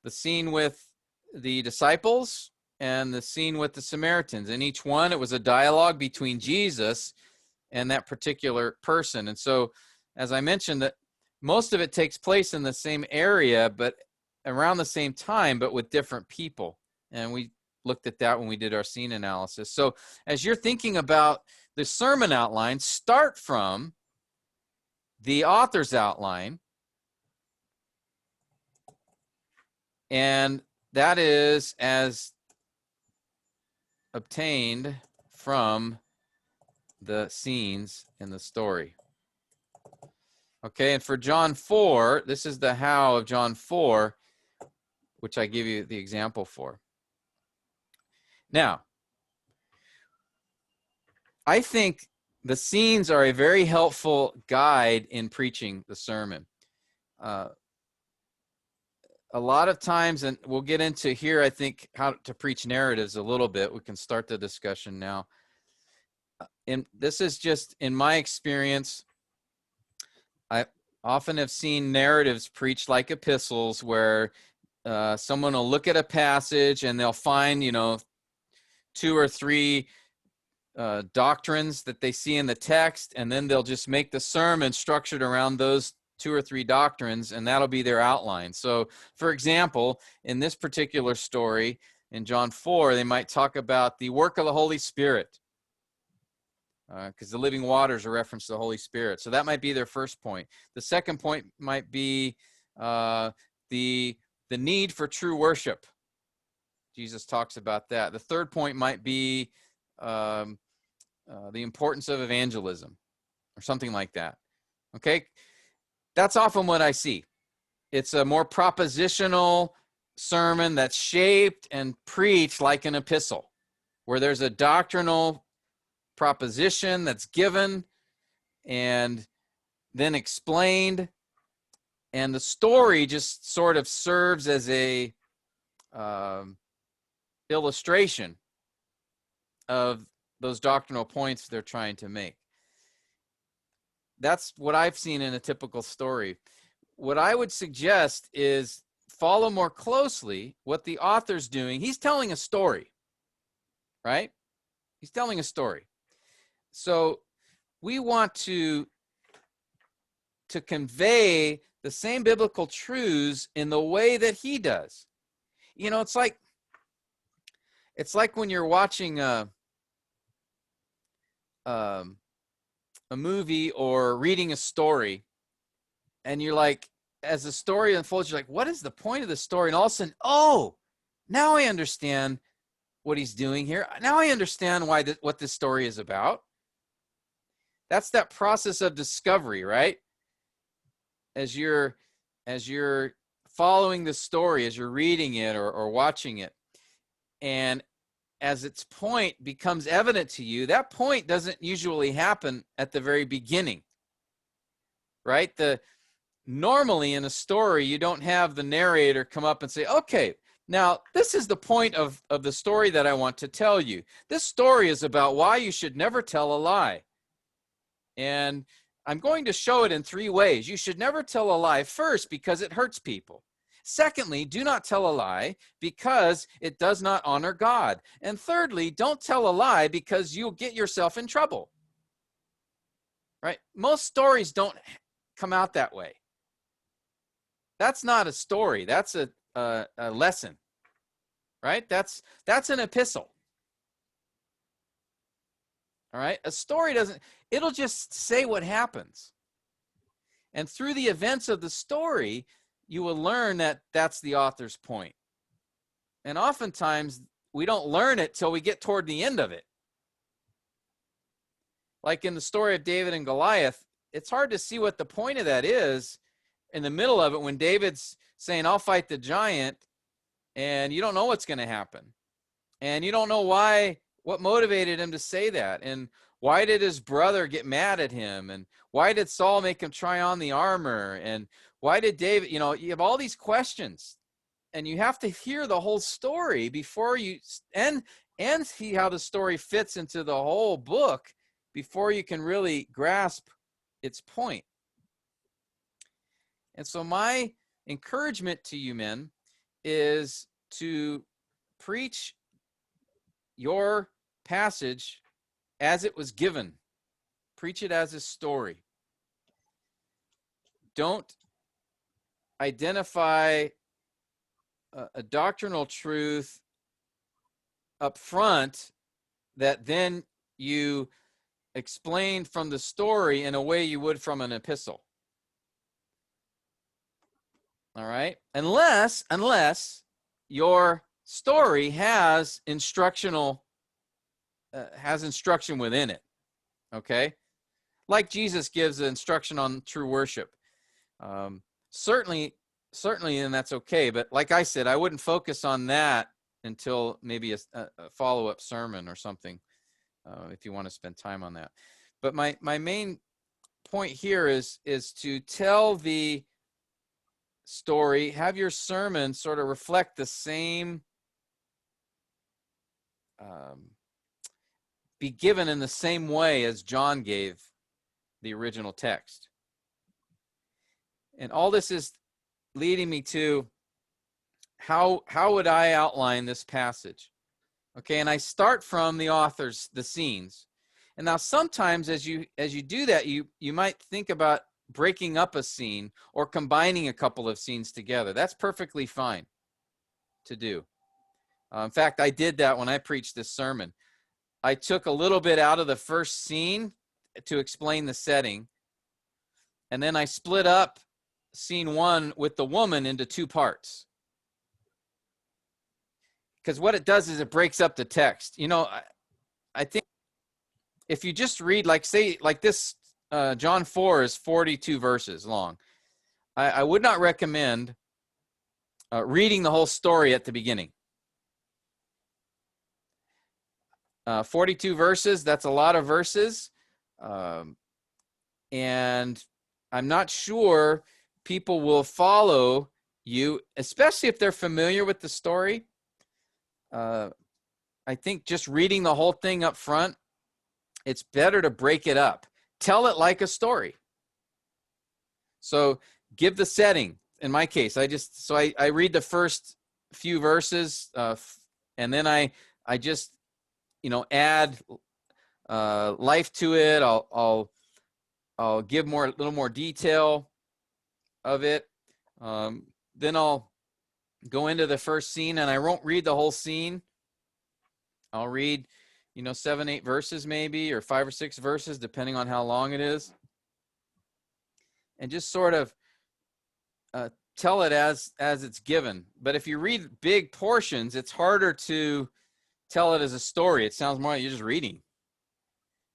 the scene with the disciples, and the scene with the Samaritans. In each one, it was a dialogue between Jesus and that particular person. And so, as I mentioned, that most of it takes place in the same area, but around the same time, but with different people. And we looked at that when we did our scene analysis. So as you're thinking about the sermon outline, start from the author's outline. And that is as obtained from the scenes in the story. Okay, and for John 4, this is the how of John 4, which I give you the example for. Now, I think the scenes are a very helpful guide in preaching the sermon. A lot of times, and we'll get into here, I think, how to preach narratives a little bit. We can start the discussion now. And this is just, in my experience, I often have seen narratives preached like epistles where someone will look at a passage and they'll find, 2 or 3 doctrines that they see in the text, and then they'll just make the sermon structured around those 2 or 3 doctrines, and that'll be their outline. So, for example, in this particular story, in John 4, they might talk about the work of the Holy Spirit. because the living waters are reference to the Holy Spirit. So that might be their first point. The second point might be the need for true worship. Jesus talks about that. The third point might be the importance of evangelism or something like that. Okay, that's often what I see. It's a more propositional sermon that's shaped and preached like an epistle, where there's a doctrinal proposition that's given and then explained, and the story just sort of serves as a illustration of those doctrinal points they're trying to make. That's what I've seen in a typical story. What I would suggest is follow more closely what the author's doing. He's telling a story, right? He's telling a story. So we want to convey the same biblical truths in the way that he does. You know, it's like when you're watching a movie or reading a story, and you're like, as the story unfolds, you're like, what is the point of the story? And all of a sudden, oh, now I understand what he's doing here. Now I understand what this story is about. That's that process of discovery, right? As you're following the story, as you're reading it or watching it, and as its point becomes evident to you, that point doesn't usually happen at the very beginning, right? Normally in a story, you don't have the narrator come up and say, okay, now this is the point of the story that I want to tell you. This story is about why you should never tell a lie. And I'm going to show it in 3 ways. You should never tell a lie. First, because it hurts people. Secondly, do not tell a lie because it does not honor God. And thirdly, don't tell a lie because you'll get yourself in trouble. Right? Most stories don't come out that way. That's not a story. That's a lesson. Right? That's an epistle. All right? A story it'll just say what happens. And through the events of the story, you will learn that that's the author's point. And oftentimes, we don't learn it till we get toward the end of it. Like in the story of David and Goliath, it's hard to see what the point of that is in the middle of it when David's saying, I'll fight the giant, and you don't know what's going to happen. And you don't know what motivated him to say that. And why did his brother get mad at him? And why did Saul make him try on the armor? And why did David, you have all these questions, and you have to hear the whole story before you, and see how the story fits into the whole book before you can really grasp its point. And so my encouragement to you men is to preach your passage as it was given. Preach it as a story. Don't identify a doctrinal truth up front that then you explain from the story in a way you would from an epistle. All right? Unless your story has instruction within it. Okay? Like Jesus gives the instruction on true worship. Certainly, and that's okay. But like I said, I wouldn't focus on that until maybe a follow-up sermon or something, if you want to spend time on that. But my main point here is to tell the story, have your sermon sort of reflect the same, be given in the same way as John gave the original text. And all this is leading me to how would I outline this passage? Okay, and I start from the author's, the scenes. And now sometimes as you do that, you might think about breaking up a scene or combining a couple of scenes together. That's perfectly fine to do. In fact, I did that when I preached this sermon. I took a little bit out of the first scene to explain the setting. And then I split up scene 1 with the woman into 2 parts. Because what it does is it breaks up the text. You know, I think if you just read, like, say, like this, John 4 is 42 verses long. I would not recommend reading the whole story at the beginning. 42 verses, that's a lot of verses. And I'm not sure people will follow you, especially if they're familiar with the story. I think just reading the whole thing up front, it's better to break it up. Tell it like a story. So give the setting. In my case, I read the first few verses, and then I just, you know, add life to it. I'll give a little more detail of it. Then I'll go into the first scene, and I won't read the whole scene. I'll read, you know, 7, 8 verses maybe, or 5 or 6 verses, depending on how long it is. And just sort of tell it as it's given. But if you read big portions, it's harder to tell it as a story. It sounds more like you're just reading.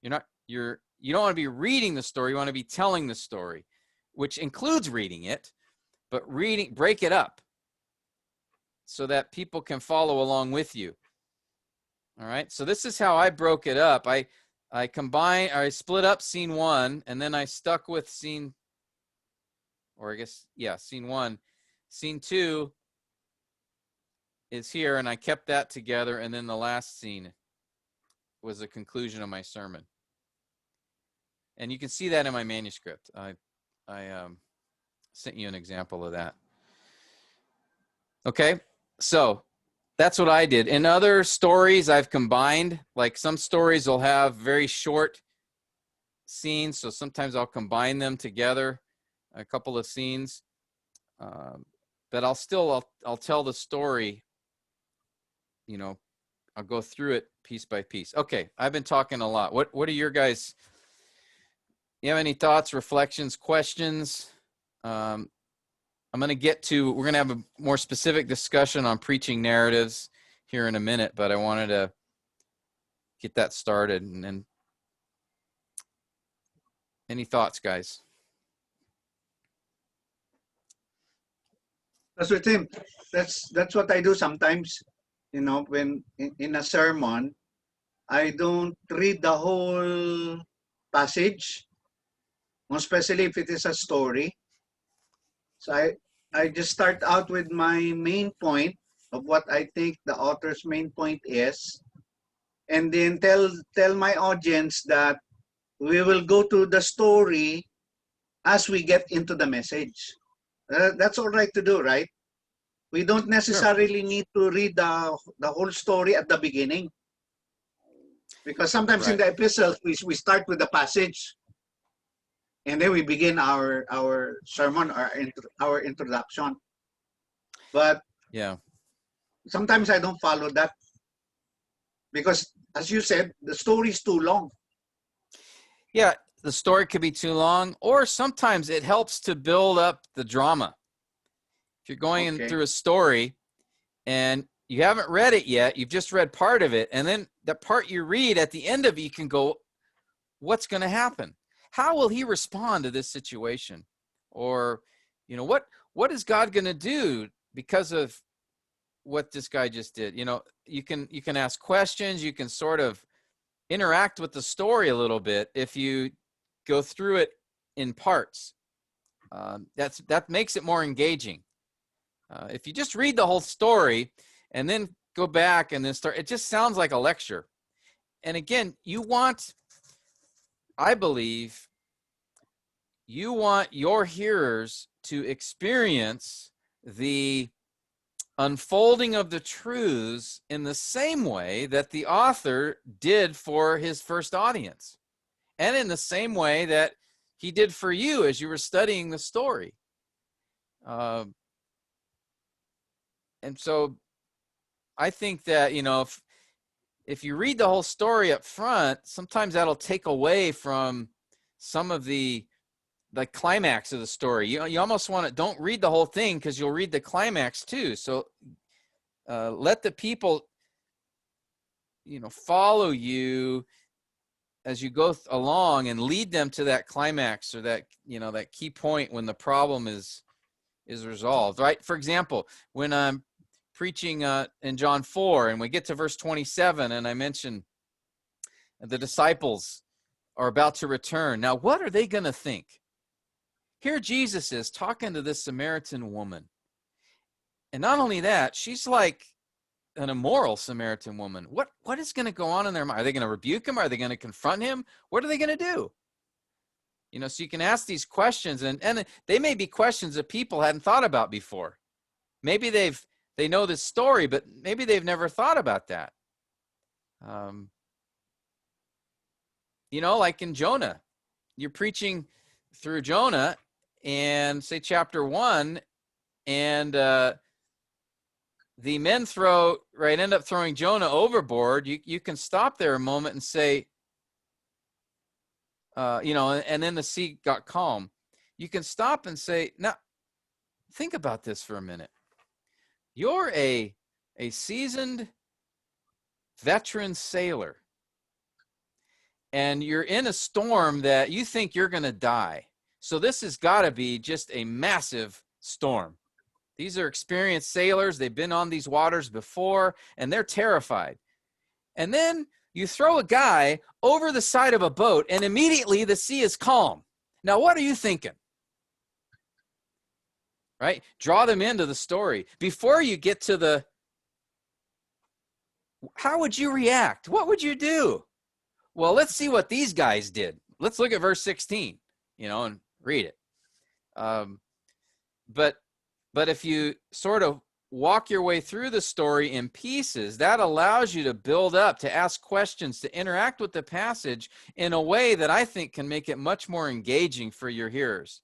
You don't want to be reading the story. You want to be telling the story, which includes reading it, but break it up so that people can follow along with you. All right. So this is how I broke it up. I split up scene 1, and then I stuck with scene 1. Scene 2 is here, and I kept that together, and then the last scene was the conclusion of my sermon. And you can see that in my manuscript. I sent you an example of that. Okay, so that's what I did. In other stories, I've combined, like some stories will have very short scenes, so sometimes I'll combine them together, a couple of scenes. But I'll tell the story, you know, I'll go through it piece by piece. Okay, I've been talking a lot. What are your guys, you have any thoughts, reflections, questions? We're going to have a more specific discussion on preaching narratives here in a minute, but I wanted to get that started. And then, any thoughts, guys? That's with him. That's what I do sometimes. You know, when in a sermon, I don't read the whole passage, especially if it is a story. So I just start out with my main point of what I think the author's main point is, and then tell my audience that we will go to the story as we get into the message. That's all right to do, right? We don't necessarily need to read the whole story at the beginning, because sometimes in the epistles we start with the passage, and then we begin our sermon or our introduction. But Yeah, sometimes I don't follow that, because, as you said, the story is too long. Yeah, the story could be too long, or sometimes it helps to build up the drama. If you're going in through a story and you haven't read it yet, you've just read part of it, and then the part you read at the end of it, you can go, what's going to happen? How will he respond to this situation? Or, you know, what is God going to do because of what this guy just did? You know, you can ask questions, you can sort of interact with the story a little bit if you go through it in parts. That makes it more engaging. If you just read the whole story and then go back and then start, it just sounds like a lecture. And again, I believe you want your hearers to experience the unfolding of the truths in the same way that the author did for his first audience, and in the same way that he did for you as you were studying the story. And so I think that, you know, if you read the whole story up front, sometimes that'll take away from some of the climax of the story. You almost want to, don't read the whole thing, because you'll read the climax too. So let the people, follow you as you go along, and lead them to that climax, or that, that key point when the problem is resolved, right? For example, when I'm preaching in John 4, and we get to verse 27, and I mention the disciples are about to return. Now, what are they going to think? Here Jesus is talking to this Samaritan woman. And not only that, she's like an immoral Samaritan woman. What is going to go on in their mind? Are they going to rebuke him? Are they going to confront him? What are they going to do? So you can ask these questions, and they may be questions that people hadn't thought about before. Maybe they know this story, but maybe they've never thought about that. Like in Jonah, you're preaching through Jonah, and say chapter 1, and the men end up throwing Jonah overboard. You can stop there a moment and say, and then the sea got calm. You can stop and say, now, think about this for a minute. You're a seasoned veteran sailor, and you're in a storm that you think you're going to die. So this has got to be just a massive storm. These are experienced sailors. They've been on these waters before, and they're terrified. And then you throw a guy over the side of a boat, and immediately the sea is calm. Now, what are you thinking? Right? Draw them into the story. Before you get to how would you react? What would you do? Well, let's see what these guys did. Let's look at verse 16, and read it. But if you sort of walk your way through the story in pieces, that allows you to build up, to ask questions, to interact with the passage in a way that I think can make it much more engaging for your hearers,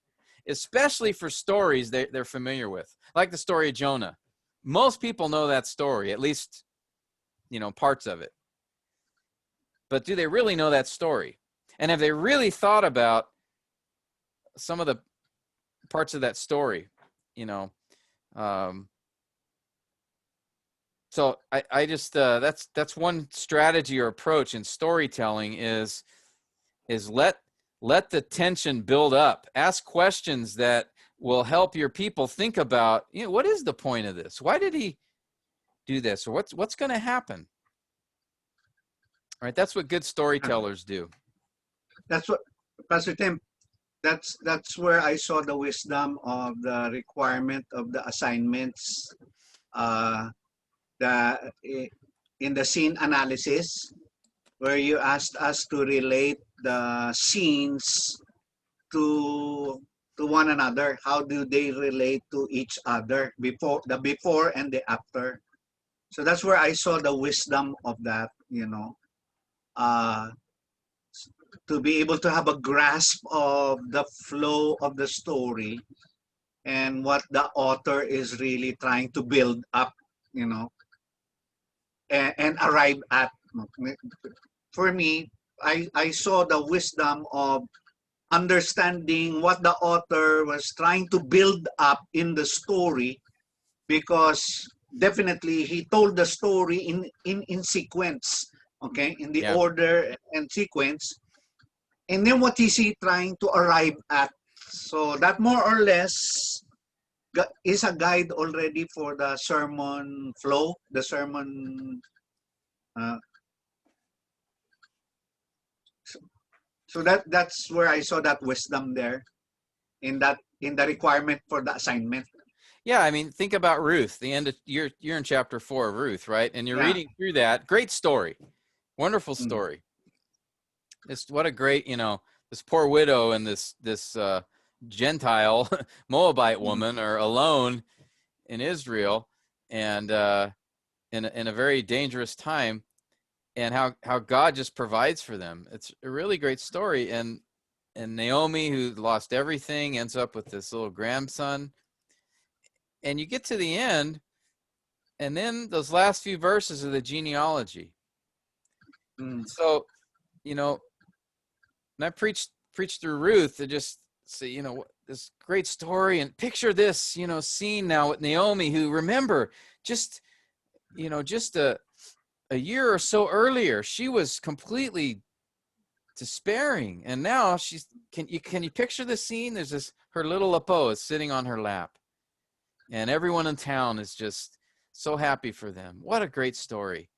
especially for stories they're familiar with, like the story of Jonah. Most people know that story, at least, parts of it. But do they really know that story? And have they really thought about some of the parts of that story? So I just that's one strategy or approach in storytelling is let the tension build up. Ask questions that will help your people think about, what is the point of this? Why did he do this? Or what's going to happen? All right, that's what good storytellers do. That's what, Pastor Tim, that's where I saw the wisdom of the requirement of the assignments, in the scene analysis, where you asked us to relate the scenes to one another. How do they relate to each other, before and the after? So that's where I saw the wisdom of that, to be able to have a grasp of the flow of the story and what the author is really trying to build up, and arrive at. For me, I saw the wisdom of understanding what the author was trying to build up in the story, because definitely he told the story in sequence, okay, in the order and sequence. And then what is he trying to arrive at? So that more or less is a guide already for the sermon flow, the sermon. So that's where I saw that wisdom there, in the requirement for the assignment. Yeah, I mean, think about Ruth. The end of you're in chapter 4 of Ruth, right? And you're reading through that. Great story, wonderful story. What a great, this poor widow and this Gentile Moabite woman are alone in Israel, and in a very dangerous time, and how God just provides for them. It's a really great story. And Naomi, who lost everything, ends up with this little grandson. And you get to the end, and then those last few verses of the genealogy. So, you know, when I preached through Ruth, to just say, you know, this great story, and picture this, you know, scene now with Naomi, who, remember, just, you know, just a year or so earlier, she was completely despairing, and now she's, can you picture the scene? There's this, her little Lepo is sitting on her lap, and everyone in town is just so happy for them. What a great story.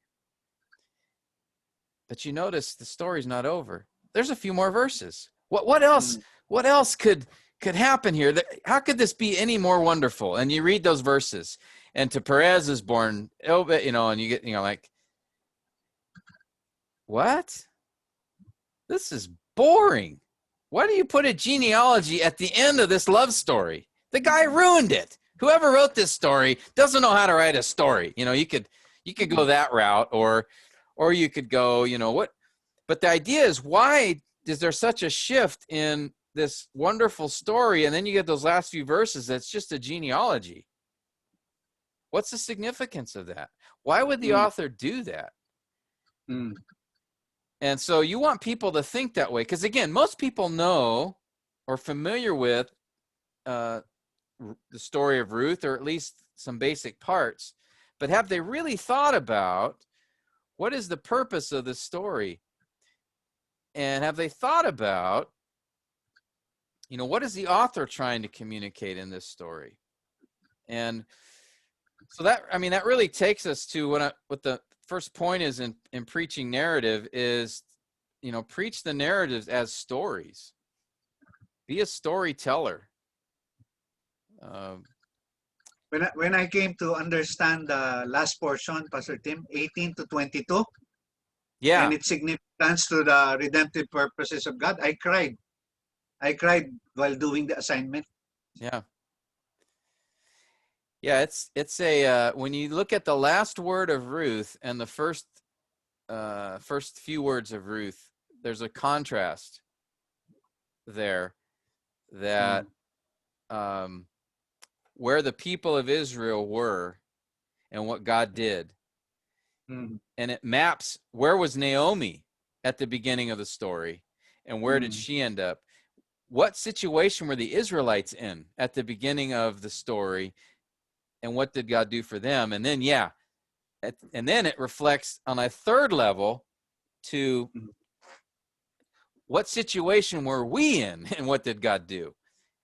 But you notice the story's not over. There's a few more verses. What else? What else could happen here? How could this be any more wonderful? And you read those verses, and to Perez is born Obed, you know, and you get, you know, like, what? This is boring. Why do you put a genealogy at the end of this love story? The guy ruined it. Whoever wrote this story doesn't know how to write a story. You know, you could go that route, or you could go, you know, what? But the idea is, why is there such a shift in this wonderful story, and then you get those last few verses that's just a genealogy? What's the significance of that? Why would the author do that? And so you want people to think that way, because again, most people know or familiar with the story of Ruth, or at least some basic parts, but have they really thought about what is the purpose of this story? And have they thought about, you know, what is the author trying to communicate in this story? And so that, I mean, that really takes us to what the first point is in preaching narrative is, you know, preach the narratives as stories. Be a storyteller. When I came to understand the last portion, Pastor Tim, 18 to 22, and its significance to the redemptive purposes of God, I cried. I cried while doing the assignment. Yeah. Yeah, it's a when you look at the last word of Ruth and the first few words of Ruth, there's a contrast there that where the people of Israel were and what God did. And it maps, where was Naomi at the beginning of the story, and where did she end up? What situation were the Israelites in at the beginning of the story, and what did God do for them? And then, and then it reflects on a third level to what situation were we in, and what did God do?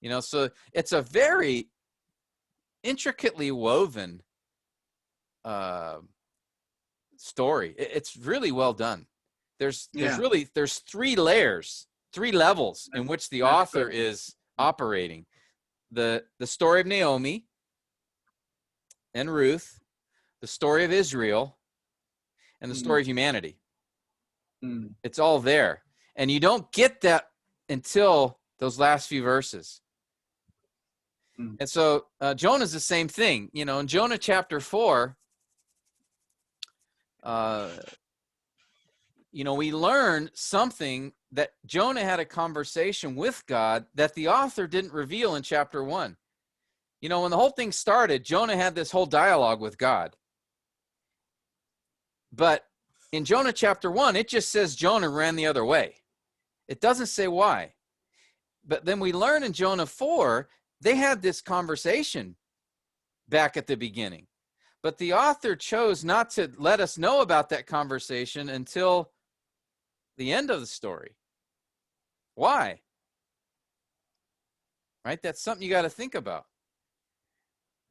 You know, so it's a very intricately woven story. It's really well done. There's three layers, three levels in which the author is operating. The story of Naomi and Ruth, the story of Israel, and the story of humanity. It's all there. And you don't get that until those last few verses. And so Jonah's the same thing. You know, in Jonah chapter 4, you know, we learn something that Jonah had a conversation with God that the author didn't reveal in chapter 1. You know, when the whole thing started, Jonah had this whole dialogue with God. But in Jonah chapter 1, it just says Jonah ran the other way. It doesn't say why. But then we learn in Jonah 4, they had this conversation back at the beginning. But the author chose not to let us know about that conversation until the end of the story. Why? Right? That's something you got to think about.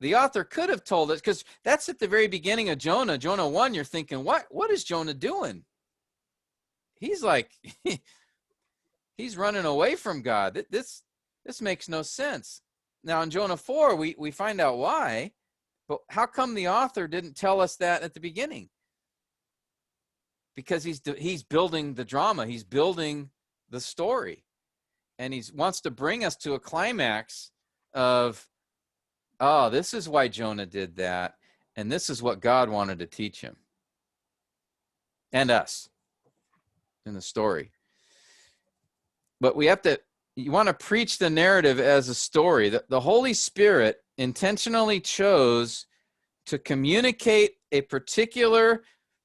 The author could have told us, because that's at the very beginning of Jonah. Jonah 1, you're thinking, what is Jonah doing? He's like, he's running away from God. This makes no sense. Now in Jonah 4, we find out why, but how come the author didn't tell us that at the beginning? Because he's building the drama. He's building the story. And he wants to bring us to a climax of, oh, this is why Jonah did that. And this is what God wanted to teach him. And us in the story. But you want to preach the narrative as a story. The Holy Spirit intentionally chose to communicate a particular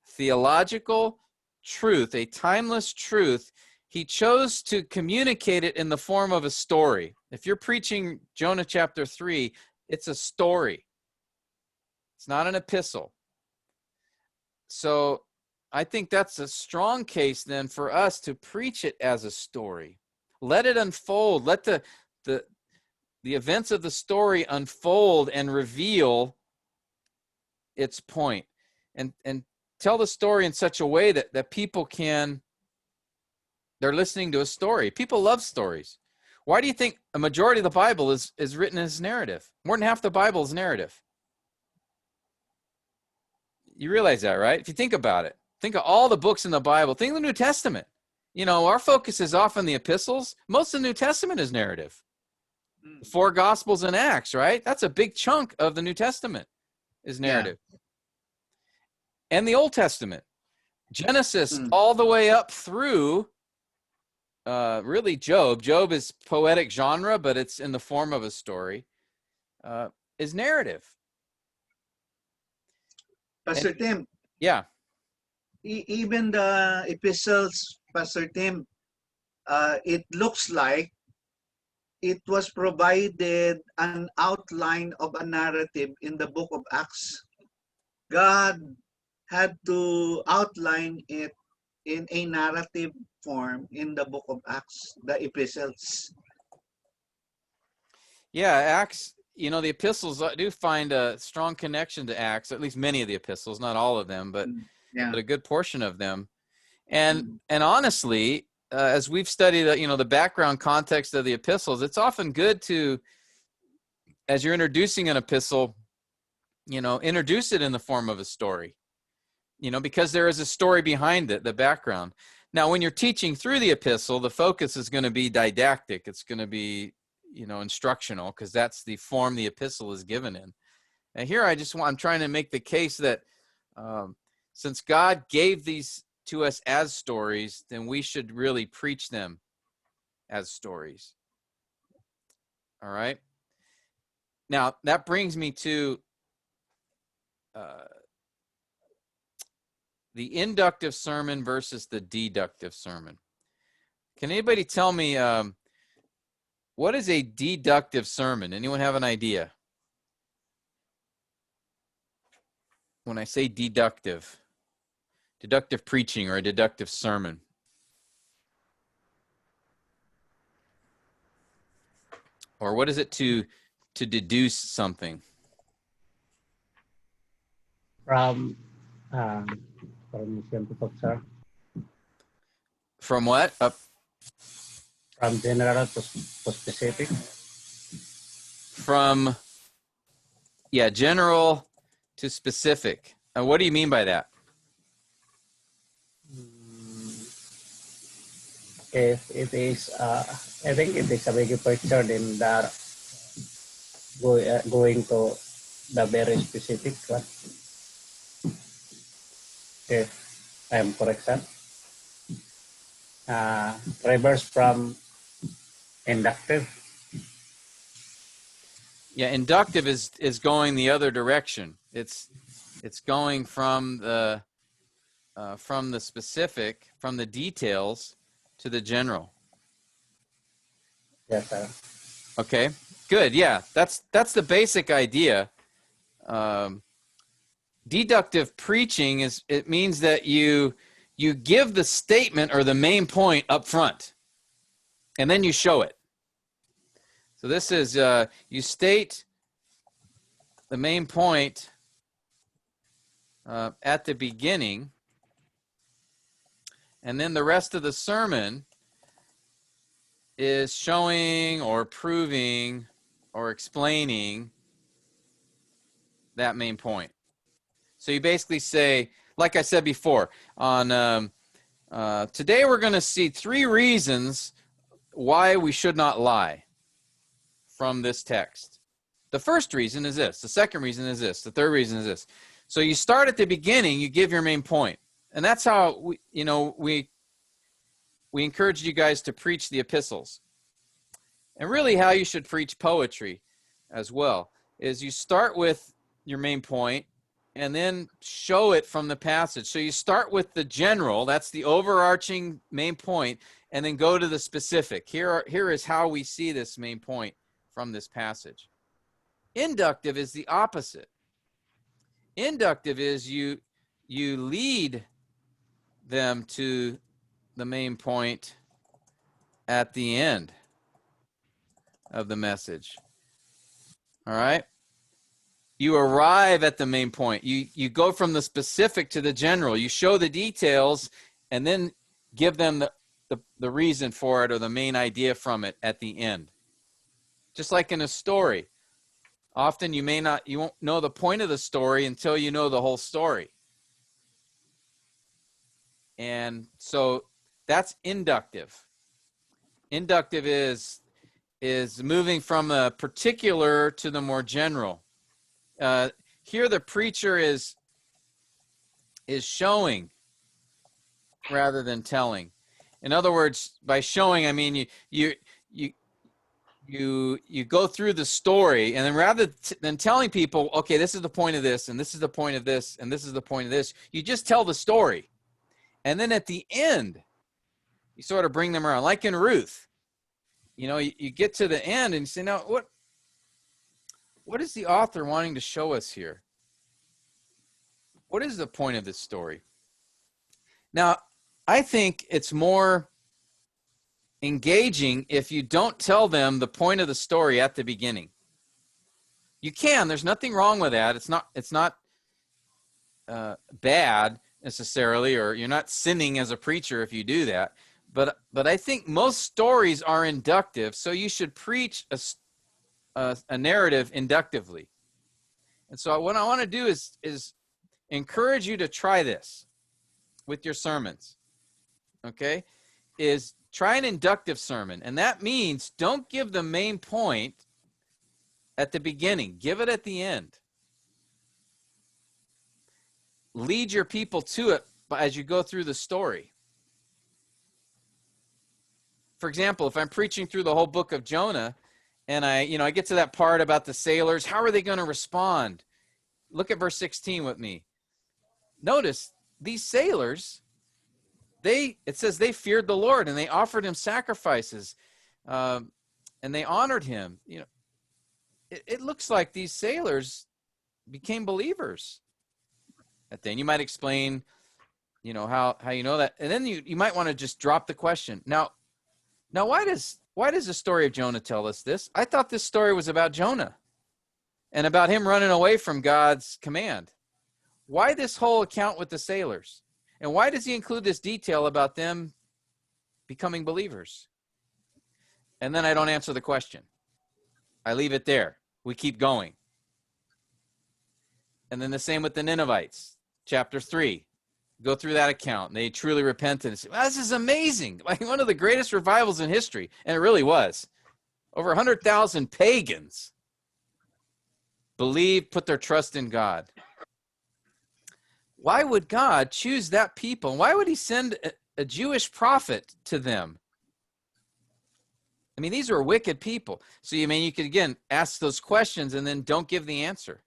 theological truth, a timeless truth, he chose to communicate it in the form of a story. If you're preaching Jonah chapter 3, it's a story. It's not an epistle. So I think that's a strong case then for us to preach it as a story. Let it unfold. Let the events of the story unfold and reveal its point. And tell the story in such a way that people can, they're listening to a story. People love stories. Why do you think a majority of the Bible is written as narrative? More than half the Bible is narrative. You realize that, right? If you think about it, think of all the books in the Bible. Think of the New Testament. You know, our focus is often the epistles. Most of the New Testament is narrative. The 4 Gospels and Acts, right? That's a big chunk of the New Testament is narrative. Yeah. And the Old Testament, Genesis all the way up through really Job. Job is poetic genre, but it's in the form of a story, is narrative. Pastor Tim. Yeah. Even the epistles, Pastor Tim, it looks like it was provided an outline of a narrative in the book of Acts. God had to outline it in a narrative form in the book of Acts, the epistles. Yeah, Acts, you know, the epistles do find a strong connection to Acts, at least many of the epistles, not all of them, but a good portion of them. And honestly, as we've studied, you know, the background context of the epistles, it's often good to, as you're introducing an epistle, you know, introduce it in the form of a story, you know, because there is a story behind it, the background. Now, when you're teaching through the epistle, the focus is going to be didactic. It's going to be, you know, instructional, because that's the form the epistle is given in. And here I'm trying to make the case that since God gave these to us as stories, then we should really preach them as stories. All right. Now, that brings me to the inductive sermon versus the deductive sermon. Can anybody tell me what is a deductive sermon? Anyone have an idea? When I say deductive preaching or a deductive sermon. Or what is it to deduce something? From From what? From general to specific. From, yeah, general to specific. And what do you mean by that? If it is, I think it is a big picture, then that going to the very specific one. If I am correct, sir. Reverse from inductive. Yeah, inductive is going the other direction. It's going from the specific, from the details to the general. Yes, sir. Okay, good. Yeah, that's the basic idea. Deductive preaching it means that you give the statement or the main point up front, and then you show it. So this is you state the main point at the beginning, and then the rest of the sermon is showing or proving or explaining that main point. So you basically say, like I said before, on today we're going to see 3 reasons why we should not lie from this text. The first reason is this. The second reason is this. The third reason is this. So you start at the beginning, you give your main point. And that's how we encourage you guys to preach the epistles. And really how you should preach poetry as well is you start with your main point and then show it from the passage. So you start with the general, that's the overarching main point, and then go to the specific. Here is how we see this main point from this passage. Inductive is the opposite. Inductive is you lead them to the main point at the end of the message. All right? You arrive at the main point. You go from the specific to the general. You show the details and then give them the reason for it or the main idea from it at the end. Just like in a story. Often you won't know the point of the story until you know the whole story. And so that's inductive. Inductive is moving from a particular to the more general. Here the preacher is showing rather than telling. In other words, by showing, I mean you go through the story, and then rather than telling people, okay, this is the point of this, and this is the point of this, and this is the point of this, you just tell the story. And then at the end, you sort of bring them around. Like in Ruth, you get to the end and you say, now, what is the author wanting to show us here? What is the point of this story? Now, I think it's more engaging if you don't tell them the point of the story at the beginning. You can. There's nothing wrong with that. It's not bad necessarily, or you're not sinning as a preacher if you do that. But I think most stories are inductive, so you should preach a narrative inductively. And so what I want to do is encourage you to try this with your sermons. Okay? Is try an inductive sermon. And that means don't give the main point at the beginning. Give it at the end. Lead your people to it as you go through the story. For example, if I'm preaching through the whole book of Jonah, and I get to that part about the sailors, how are they going to respond? Look at verse 16 with me. Notice these sailors, it says they feared the Lord and they offered him sacrifices, and they honored him. It looks like these sailors became believers. And then you might explain, how you know that, and then you might want to just drop the question. Now, why does the story of Jonah tell us this? I thought this story was about Jonah and about him running away from God's command. Why this whole account with the sailors? And why does he include this detail about them becoming believers? And then I don't answer the question. I leave it there. We keep going. And then the same with the Ninevites. Chapter 3. Go through that account. They truly repented and said, wow, this is amazing. Like one of the greatest revivals in history. And it really was. Over 100,000 pagans believed, put their trust in God. Why would God choose that people? Why would he send a Jewish prophet to them? I mean, these are wicked people. So you could, again, ask those questions and then don't give the answer.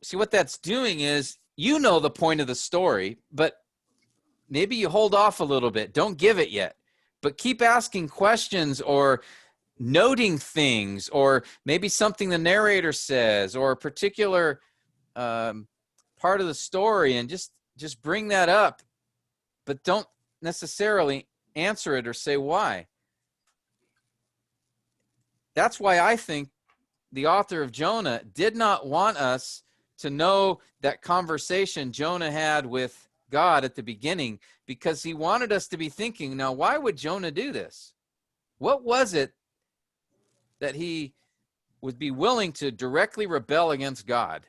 See what that's doing is, the point of the story, but maybe you hold off a little bit. Don't give it yet, but keep asking questions or noting things, or maybe something the narrator says, or a particular part of the story, and just bring that up, but don't necessarily answer it or say why. That's why I think the author of Jonah did not want us to know that conversation Jonah had with God at the beginning, because he wanted us to be thinking, now, why would Jonah do this? What was it that he would be willing to directly rebel against God?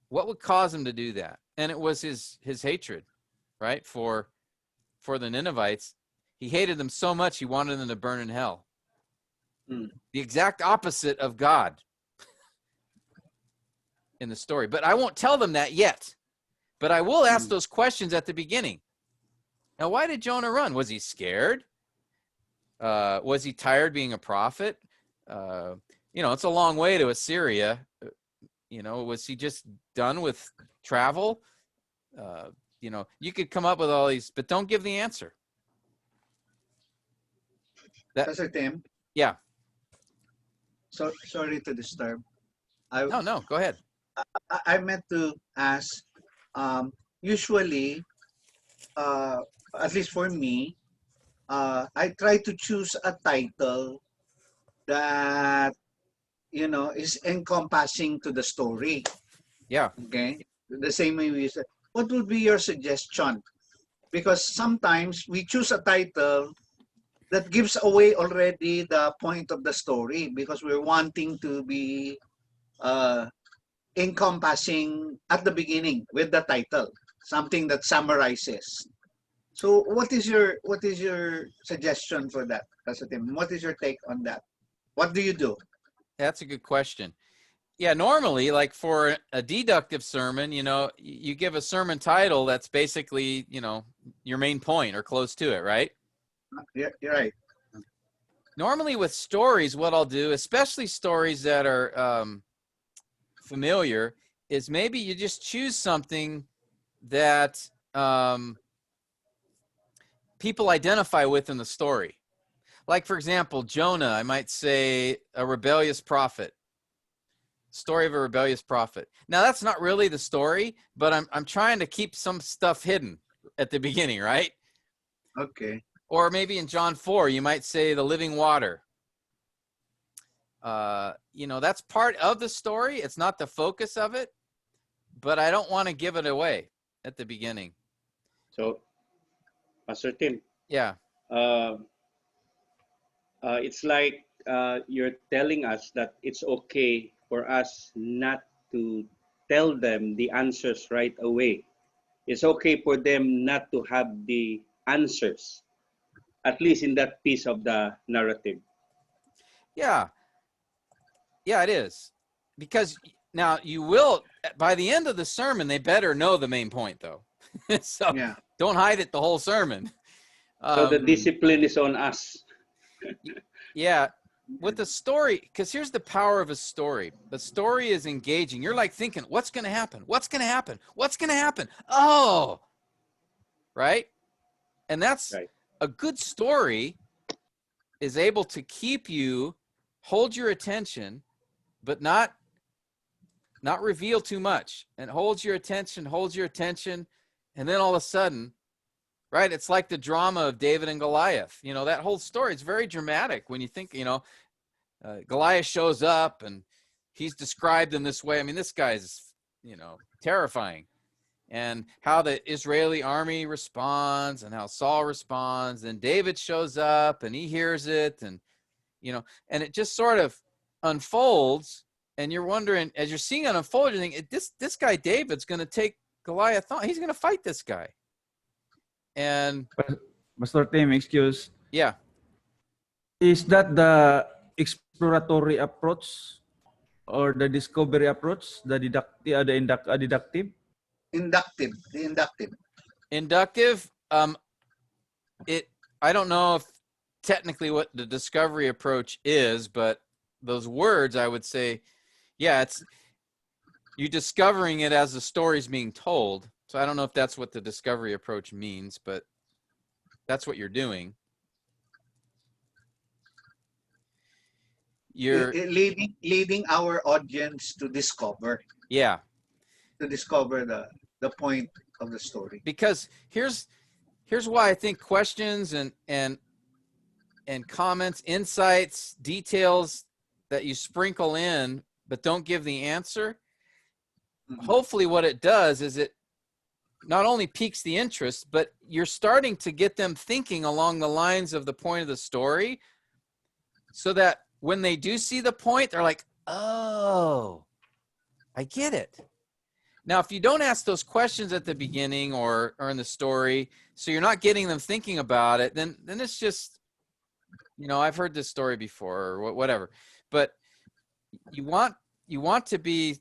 What would cause him to do that? And it was his hatred, right, for the Ninevites. He hated them so much he wanted them to burn in hell. The exact opposite of God in the story. But I won't tell them that yet. But I will ask those questions at the beginning. Now, why did Jonah run? Was he scared? Was he tired being a prophet? It's a long way to Assyria. You know, was he just done with travel? You know, you could come up with all these, but don't give the answer. Pastor Tim, Yeah. so sorry to disturb. I No, go ahead. I meant to ask. Usually, at least for me, I try to choose a title that is encompassing to the story. Yeah. Okay, the same way we said. What would be your suggestion? Because sometimes we choose a title that gives away already the point of the story because we're wanting to be uh, encompassing at the beginning with the title, something that summarizes. So what is your suggestion for that, Pastor Tim? What is your take on that? What do you do? That's a good question. Yeah, normally, like for a deductive sermon, you know, you give a sermon title that's basically, you know, your main point or close to it, right? You're right. Normally with stories, what I'll do, especially stories that are familiar, is maybe you just choose something that people identify with in the story. Like, for example, Jonah, I might say a rebellious prophet. Story of a rebellious prophet. Now, that's not really the story, but I'm trying to keep some stuff hidden at the beginning, right? Okay. Or maybe in John 4, you might say the living water. You know, that's part of the story. It's not the focus of it, but I don't want to give it away at the beginning. So, Pastor Tim, Yeah. it's like you're telling us that it's okay for us not to tell them the answers right away. It's okay for them not to have the answers, at least in that piece of the narrative. Yeah. Yeah, it is. Because now you will, by the end of the sermon, they better know the main point, though. So Yeah. don't hide it the whole sermon. So the discipline is on us. Yeah. With the story, because here's the power of a story. The story is engaging. You're like thinking, what's going to happen? What's going to happen? What's going to happen? Oh, right? And that's Right. a good story is able to keep you, hold your attention, but not reveal too much, and holds your attention, and then all of a sudden, right, it's like the drama of David and Goliath. You know, that whole story is very dramatic when you think, you know, Goliath shows up and he's described in this way. I mean, this guy's, you know, terrifying. And how the Israeli army responds and how Saul responds, and David shows up and he hears it, and, you know, and it just sort of unfolds. And you're wondering, as you're seeing it unfold, you're thinking, this guy David's going to take Goliath on. He's going to fight this guy. And Pastor Tim, excuse. yeah, Is that the exploratory approach or the discovery approach, the deductive? Inductive. The inductive. inductive. I don't know if technically what the discovery approach is, but those words, I would say, yeah, it's you discovering it as the story's being told. So I don't know if that's what the discovery approach means, but that's what you're doing. You're leading our audience to discover. Yeah. To discover the point of the story. Because here's why I think questions and comments, insights, details that you sprinkle in but don't give the answer, hopefully what it does is it not only piques the interest, but you're starting to get them thinking along the lines of the point of the story, so that when they do see the point, they're like, oh, I get it. Now, if you don't ask those questions at the beginning or in the story, so you're not getting them thinking about it, then it's just, you know, I've heard this story before or whatever. But you want to be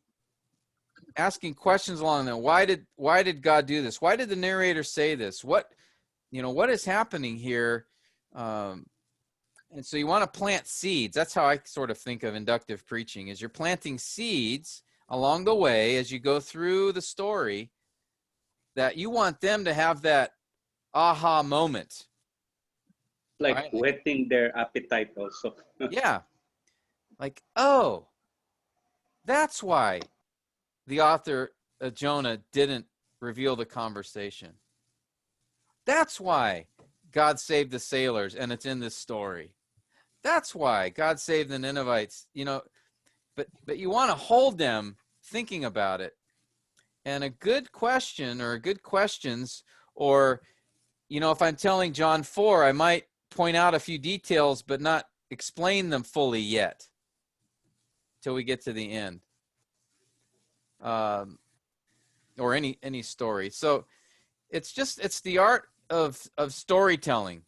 asking questions along them. Why did God do this? Why did the narrator say this? What is happening here? And so you want to plant seeds. That's how I sort of think of inductive preaching, is you're planting seeds along the way as you go through the story that you want them to have that aha moment. Like right? whetting their appetite also. Yeah. Like, oh, that's why the author of Jonah didn't reveal the conversation. That's why God saved the sailors, and it's in this story. That's why God saved the Ninevites, but you want to hold them thinking about it. And a good question or good questions, or, if I'm telling John 4, I might point out a few details, but not explain them fully yet till we get to the end. Or any story. So it's the art of storytelling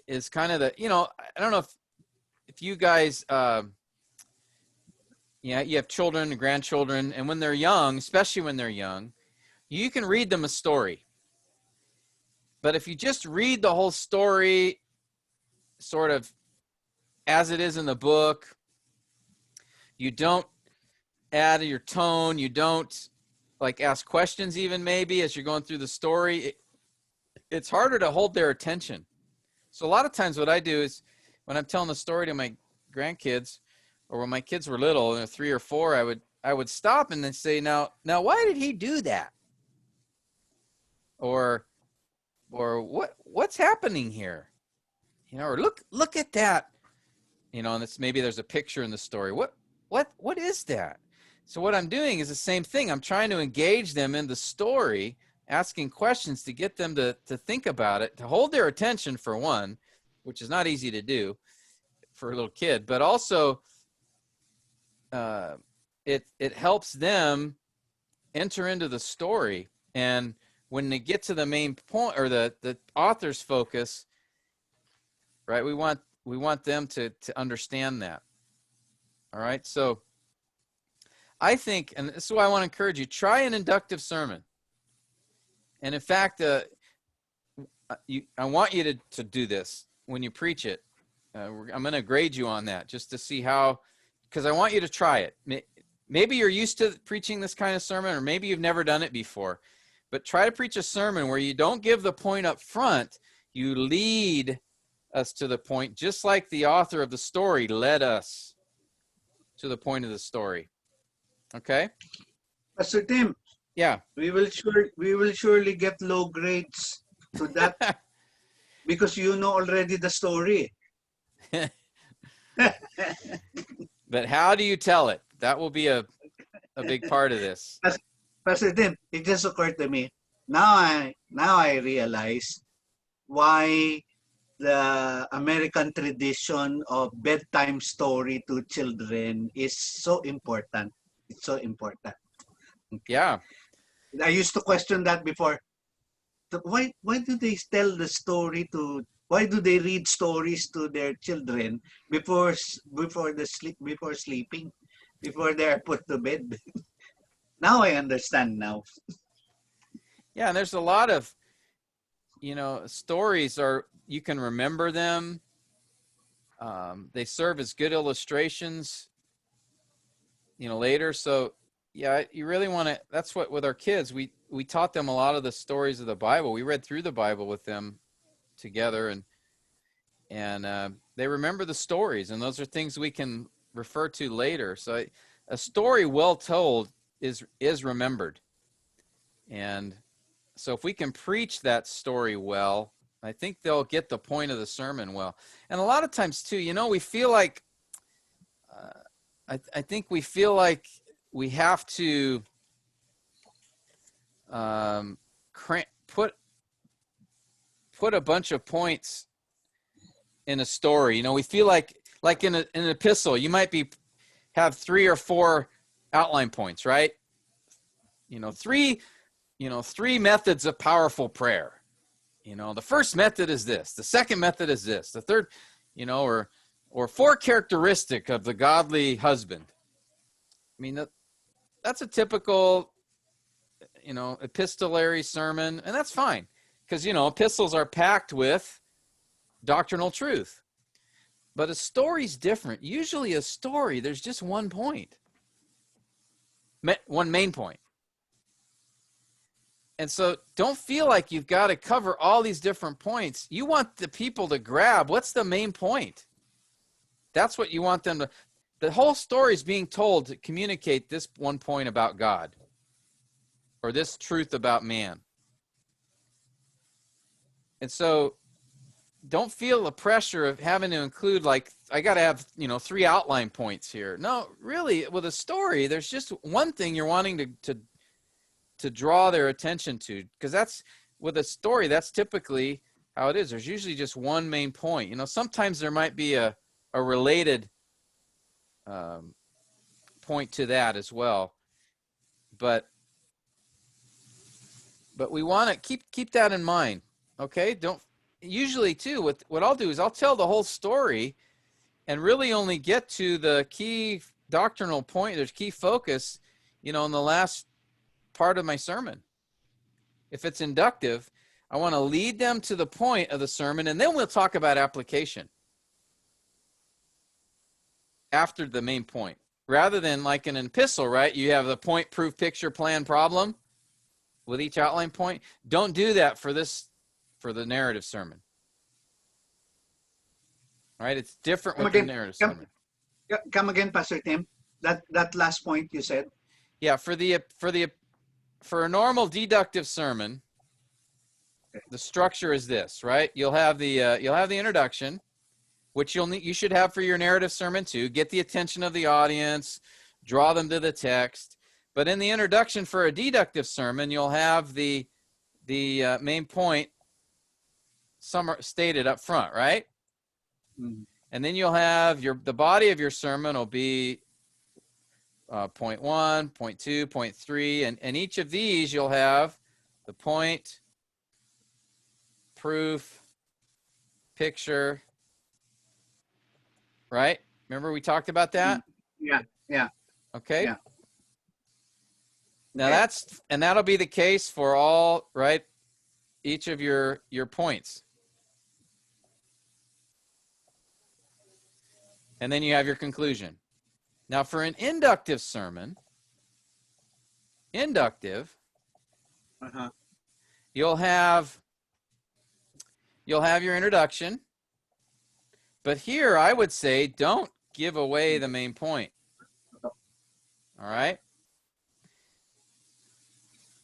is kind of the, I don't know if you guys, you have children and grandchildren, and when they're young, especially when they're young, you can read them a story. But if you just read the whole story sort of as it is in the book, you don't add your tone, you don't like ask questions even maybe as you're going through the story, it's harder to hold their attention. So a lot of times what I do is when I'm telling the story to my grandkids, or when my kids were little, 3 or 4, I would stop and then say, now why did he do that? Or what's happening here? Or look at that. And it's, maybe there's a picture in the story. What is that? So what I'm doing is the same thing. I'm trying to engage them in the story, asking questions to get them to think about it, to hold their attention for one, which is not easy to do for a little kid, but also it helps them enter into the story. And when they get to the main point, or the author's focus, right, we want them to understand that. All right, so I think, and this is why I want to encourage you, try an inductive sermon. And in fact, I want you to do this when you preach it. I'm going to grade you on that just to see how, because I want you to try it. Maybe you're used to preaching this kind of sermon, or maybe you've never done it before. But try to preach a sermon where you don't give the point up front. You lead us to the point, just like the author of the story led us to the point of the story. Okay? Pastor Tim, Yeah. we will surely get low grades to that because you know already the story. But how do you tell it? That will be a big part of this. Pastor Tim, it just occurred to me. Now I realize why the American tradition of bedtime story to children is so important. It's so important. Yeah. I used to question that before. Why do they tell the story to? Why do they read stories to their children before sleeping, before they are put to bed? Now I understand now. Yeah, and there's a lot of, stories you can remember them. They serve as good illustrations, later. So yeah, you really want to, that's what, with our kids, we taught them a lot of the stories of the Bible. We read through the Bible with them together, and they remember the stories, and those are things we can refer to later. So a story well told is remembered. And so if we can preach that story well, I think they'll get the point of the sermon well. And a lot of times too, we feel like, I think we feel like we have to put a bunch of points in a story. We feel like in an epistle, you might have 3 or 4 outline points, right? Three methods of powerful prayer. The first method is this, the second method is this, the third, or 4 characteristic of the godly husband. I mean, that's a typical, epistolary sermon, and that's fine, because, epistles are packed with doctrinal truth. But a story's different. Usually a story, there's just one point. One main point. And so don't feel like you've got to cover all these different points. You want the people to grab what's the main point. That's what you want them to. The whole story is being told to communicate this one point about God or this truth about man. And so don't feel the pressure of having to include, like, I got to have, 3 outline points here. No, really, with a story, there's just one thing you're wanting to draw their attention to, because that's, with a story, that's typically how it is. There's usually just one main point. Sometimes there might be a related point to that as well, but we want to keep that in mind. Okay, don't. Usually too, what I'll do is I'll tell the whole story and really only get to the key doctrinal point, there's key focus, in the last part of my sermon. If it's inductive, I want to lead them to the point of the sermon, and then we'll talk about application after the main point. Rather than like an epistle, right? You have the point, proof, picture, plan, problem with each outline point. Don't do that for the narrative sermon. All right? It's different with the narrative sermon. Come again, Pastor Tim. That last point you said. Yeah, for a normal deductive sermon, the structure is this, right? You'll have the introduction, which you should have for your narrative sermon too. Get the attention of the audience, draw them to the text. But in the introduction for a deductive sermon, you'll have the main point stated up front, right? Mm. And then you'll have the body of your sermon will be point 1, point 2, point 3, and each of these you'll have the point, proof, picture, right? Remember we talked about that? Yeah. Okay. Yeah. Now that'll be the case for all, right? Each of your points. And then you have your conclusion. Now for an inductive sermon, you'll have your introduction, but here I would say don't give away the main point. All right?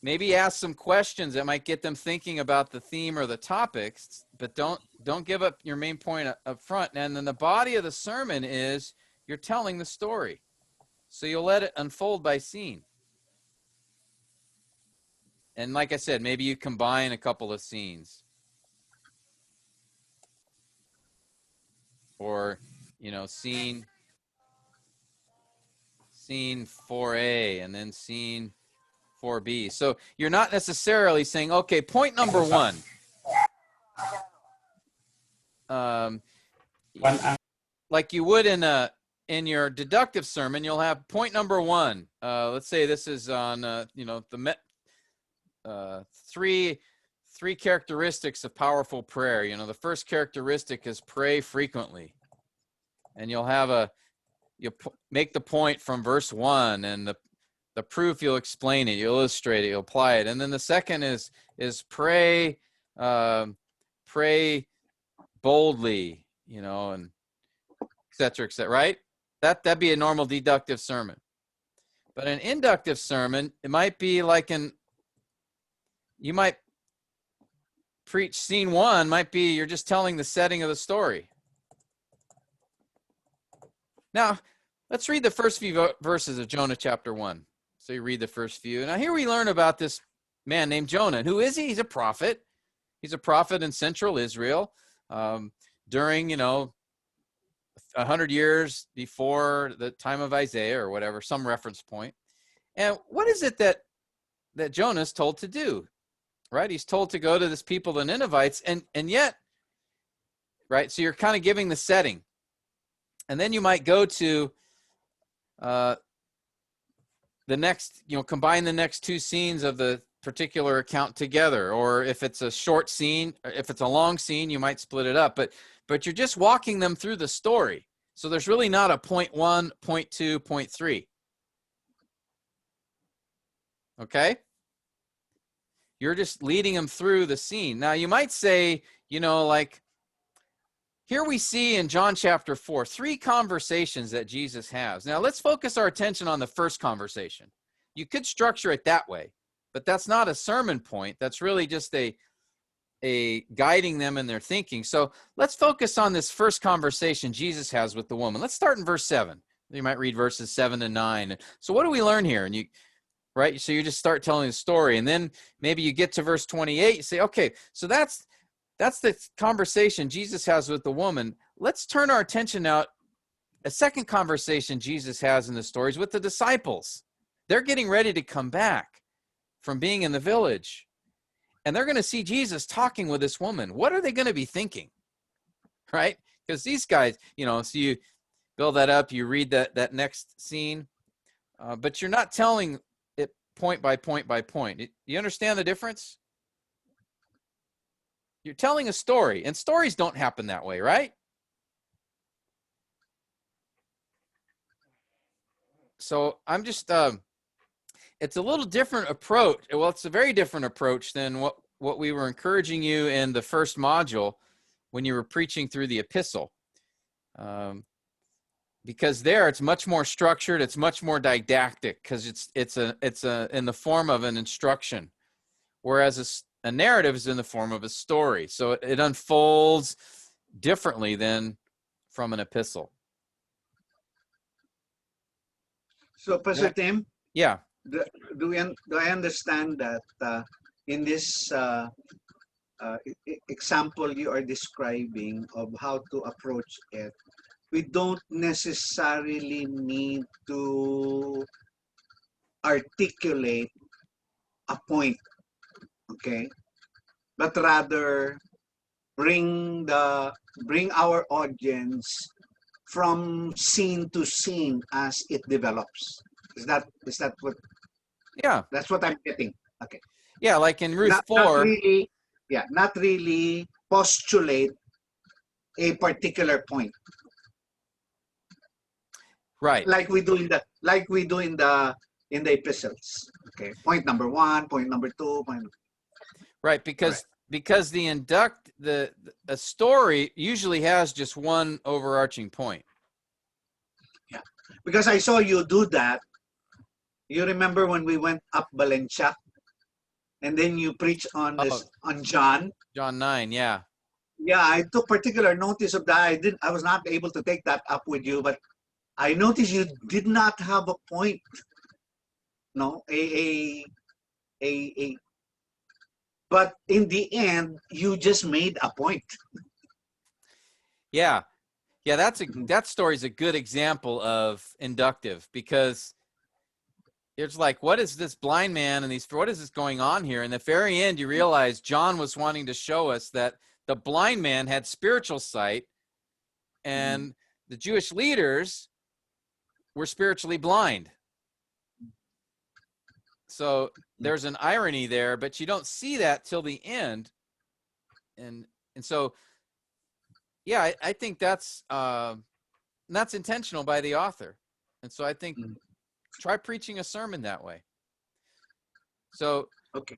Maybe ask some questions that might get them thinking about the theme or the topics, but don't give up your main point up front. And then the body of the sermon is you're telling the story. So you'll let it unfold by scene. And like I said, maybe you combine a couple of scenes. Or, scene 4A and then scene 4B. So you're not necessarily saying, okay, point number 1. Like you would in your deductive sermon, you'll have point number 1. Let's say this is on the three characteristics of powerful prayer. The first characteristic is pray frequently, and you'll make the point from verse 1, and the proof, you'll explain it, you'll illustrate it, you'll apply it. And then the second is pray boldly, and et cetera, right? That'd be a normal deductive sermon. But an inductive sermon, it might be like you might preach scene 1, might be you're just telling the setting of the story. Now, let's read the first few verses of Jonah chapter 1. So you read the first few. Now here we learn about this man named Jonah. Who is he? He's a prophet. He's a prophet in central Israel during, 100 years before the time of Isaiah or whatever, some reference point. And what is it that Jonah's told to do? Right? He's told to go to this people, the Ninevites, and yet, right? So you're kind of giving the setting. And then you might go to the next, combine the next 2 scenes of the particular account together, or if it's a short scene, if it's a long scene, you might split it up, but you're just walking them through the story. So there's really not a point 1, point 2, point 3. Okay? You're just leading them through the scene. Now you might say, you know, like here we see in John chapter 4, 3 conversations that Jesus has. Now let's focus our attention on the first conversation. You could structure it that way, but that's not a sermon point. That's really just a guiding them in their thinking. So let's focus on this first conversation Jesus has with the woman. Let's start in verse 7. You might read verses 7 to 9. So what do we learn here? And right? So you just start telling the story, and then maybe you get to verse 28. You say, okay, so that's the conversation Jesus has with the woman. Let's turn our attention now. A second conversation Jesus has in the stories with the disciples. They're getting ready to come back from being in the village, and they're going to see Jesus talking with this woman. What are they going to be thinking? Right? Because these guys, you know, so you build that up, you read that next scene, but you're not telling it point by point by point. You understand the difference? You're telling a story, and stories don't happen that way, right? So I'm just, it's a little different approach. Well, it's a very different approach than what we were encouraging you in the first module when you were preaching through the epistle. Because there it's much more structured, it's much more didactic, because it's in the form of an instruction, whereas a narrative is in the form of a story. So it unfolds differently than from an epistle. So, Pastor Tim, Yeah. do I understand that in this example you are describing of how to approach it, we don't necessarily need to articulate a point, okay? But rather bring our audience from scene to scene as it develops. Is that what? Yeah. That's what I'm getting. Okay. Yeah, like in Ruth 4. Not really postulate a particular point. Right. Like we do in the epistles. Okay. Point number 1, point number 2, Right, because a story usually has just one overarching point. Yeah. Because I saw you do that. You remember when we went up Valencia and then you preached on John? John 9, yeah. Yeah, I took particular notice of that. I was not able to take that up with you, but I noticed you did not have a point. No, but in the end, you just made a point. Yeah. Yeah, that story is a good example of inductive, because it's like, what is this blind man and what is this going on here? In the very end, you realize John was wanting to show us that the blind man had spiritual sight, and the Jewish leaders were spiritually blind. So there's an irony there, but you don't see that till the end. And so, yeah, I think that's intentional by the author. And so I think try preaching a sermon that way. So, okay.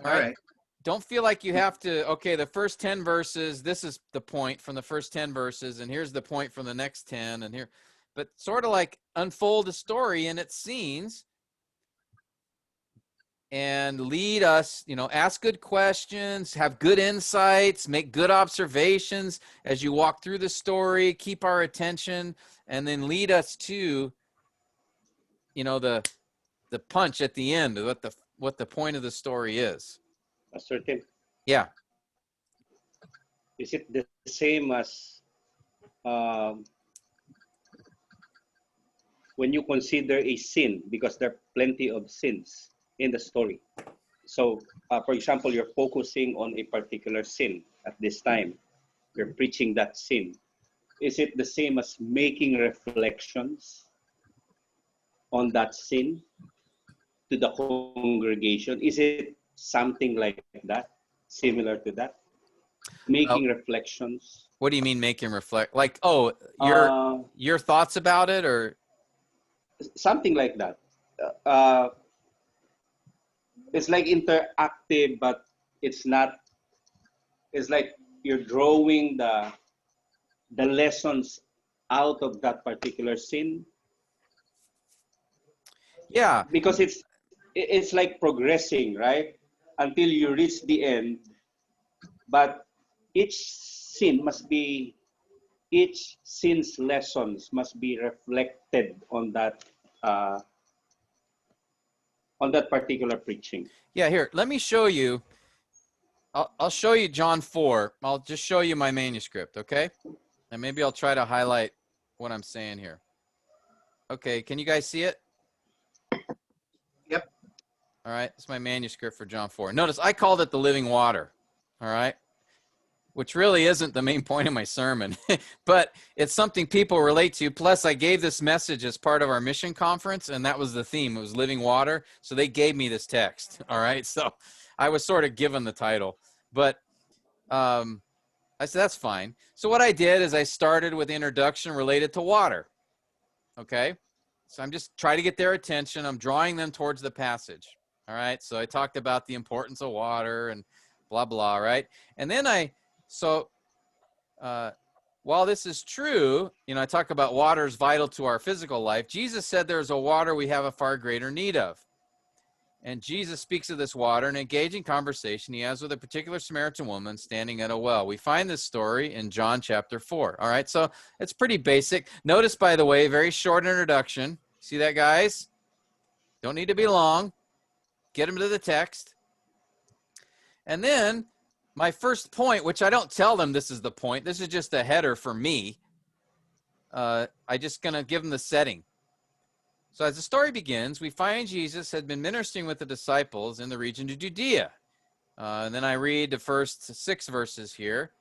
All right. Don't feel like you have to, okay, the first 10 verses, this is the point from the first 10 verses, and here's the point from the next 10, and here. But sort of like unfold a story in its scenes and lead us, ask good questions, have good insights, make good observations as you walk through the story, keep our attention, and then lead us to, the punch at the end of what the point of the story is. Pastor Tim, yeah. Is it the same as when you consider a sin, because there are plenty of sins in the story? So, for example, you're focusing on a particular sin at this time. You're preaching that sin. Is it the same as making reflections on that sin to the congregation? Is it something like that, similar to that, making reflections. What do you mean making reflect? Like, oh, Uh, your thoughts about it, or Something like that. It's like interactive, but it's not. It's like you're drawing the lessons out of that particular scene, yeah, because it's like progressing, right, until you reach the end. But each scene must be each scene's lessons must be reflected uh, on that particular preaching. yeah. Here, let me show you. I'll show you John 4. I'll just show you my manuscript, okay? And maybe I'll try to highlight what I'm saying here. Okay, can you guys see it? Yep. All right, it's my manuscript for John 4. Notice I called it the living water, all right? Which really isn't the main point of my sermon, but it's something people relate to. Plus, I gave this message as part of our mission conference, and that was the theme. It was living water, so they gave me this text, all right? So I was sort of given the title, but I said, that's fine. So what I did is I started with the introduction related to water, okay? So I'm just trying to get their attention. I'm drawing them towards the passage, all right? So I talked about the importance of water and blah, blah, right? And then while this is true, I talk about water is vital to our physical life. Jesus said there's a water we have a far greater need of. And Jesus speaks of this water in an engaging conversation he has with a particular Samaritan woman standing at a well. We find this story in John chapter 4. All right, so it's pretty basic. Notice, by the way, very short introduction. See that, guys? Don't need to be long. Get them to the text. And then my first point, which I don't tell them this is the point. This is just a header for me. I just going to give them the setting. So as the story begins, we find Jesus had been ministering with the disciples in the region of Judea. And then I read the first 6 verses here.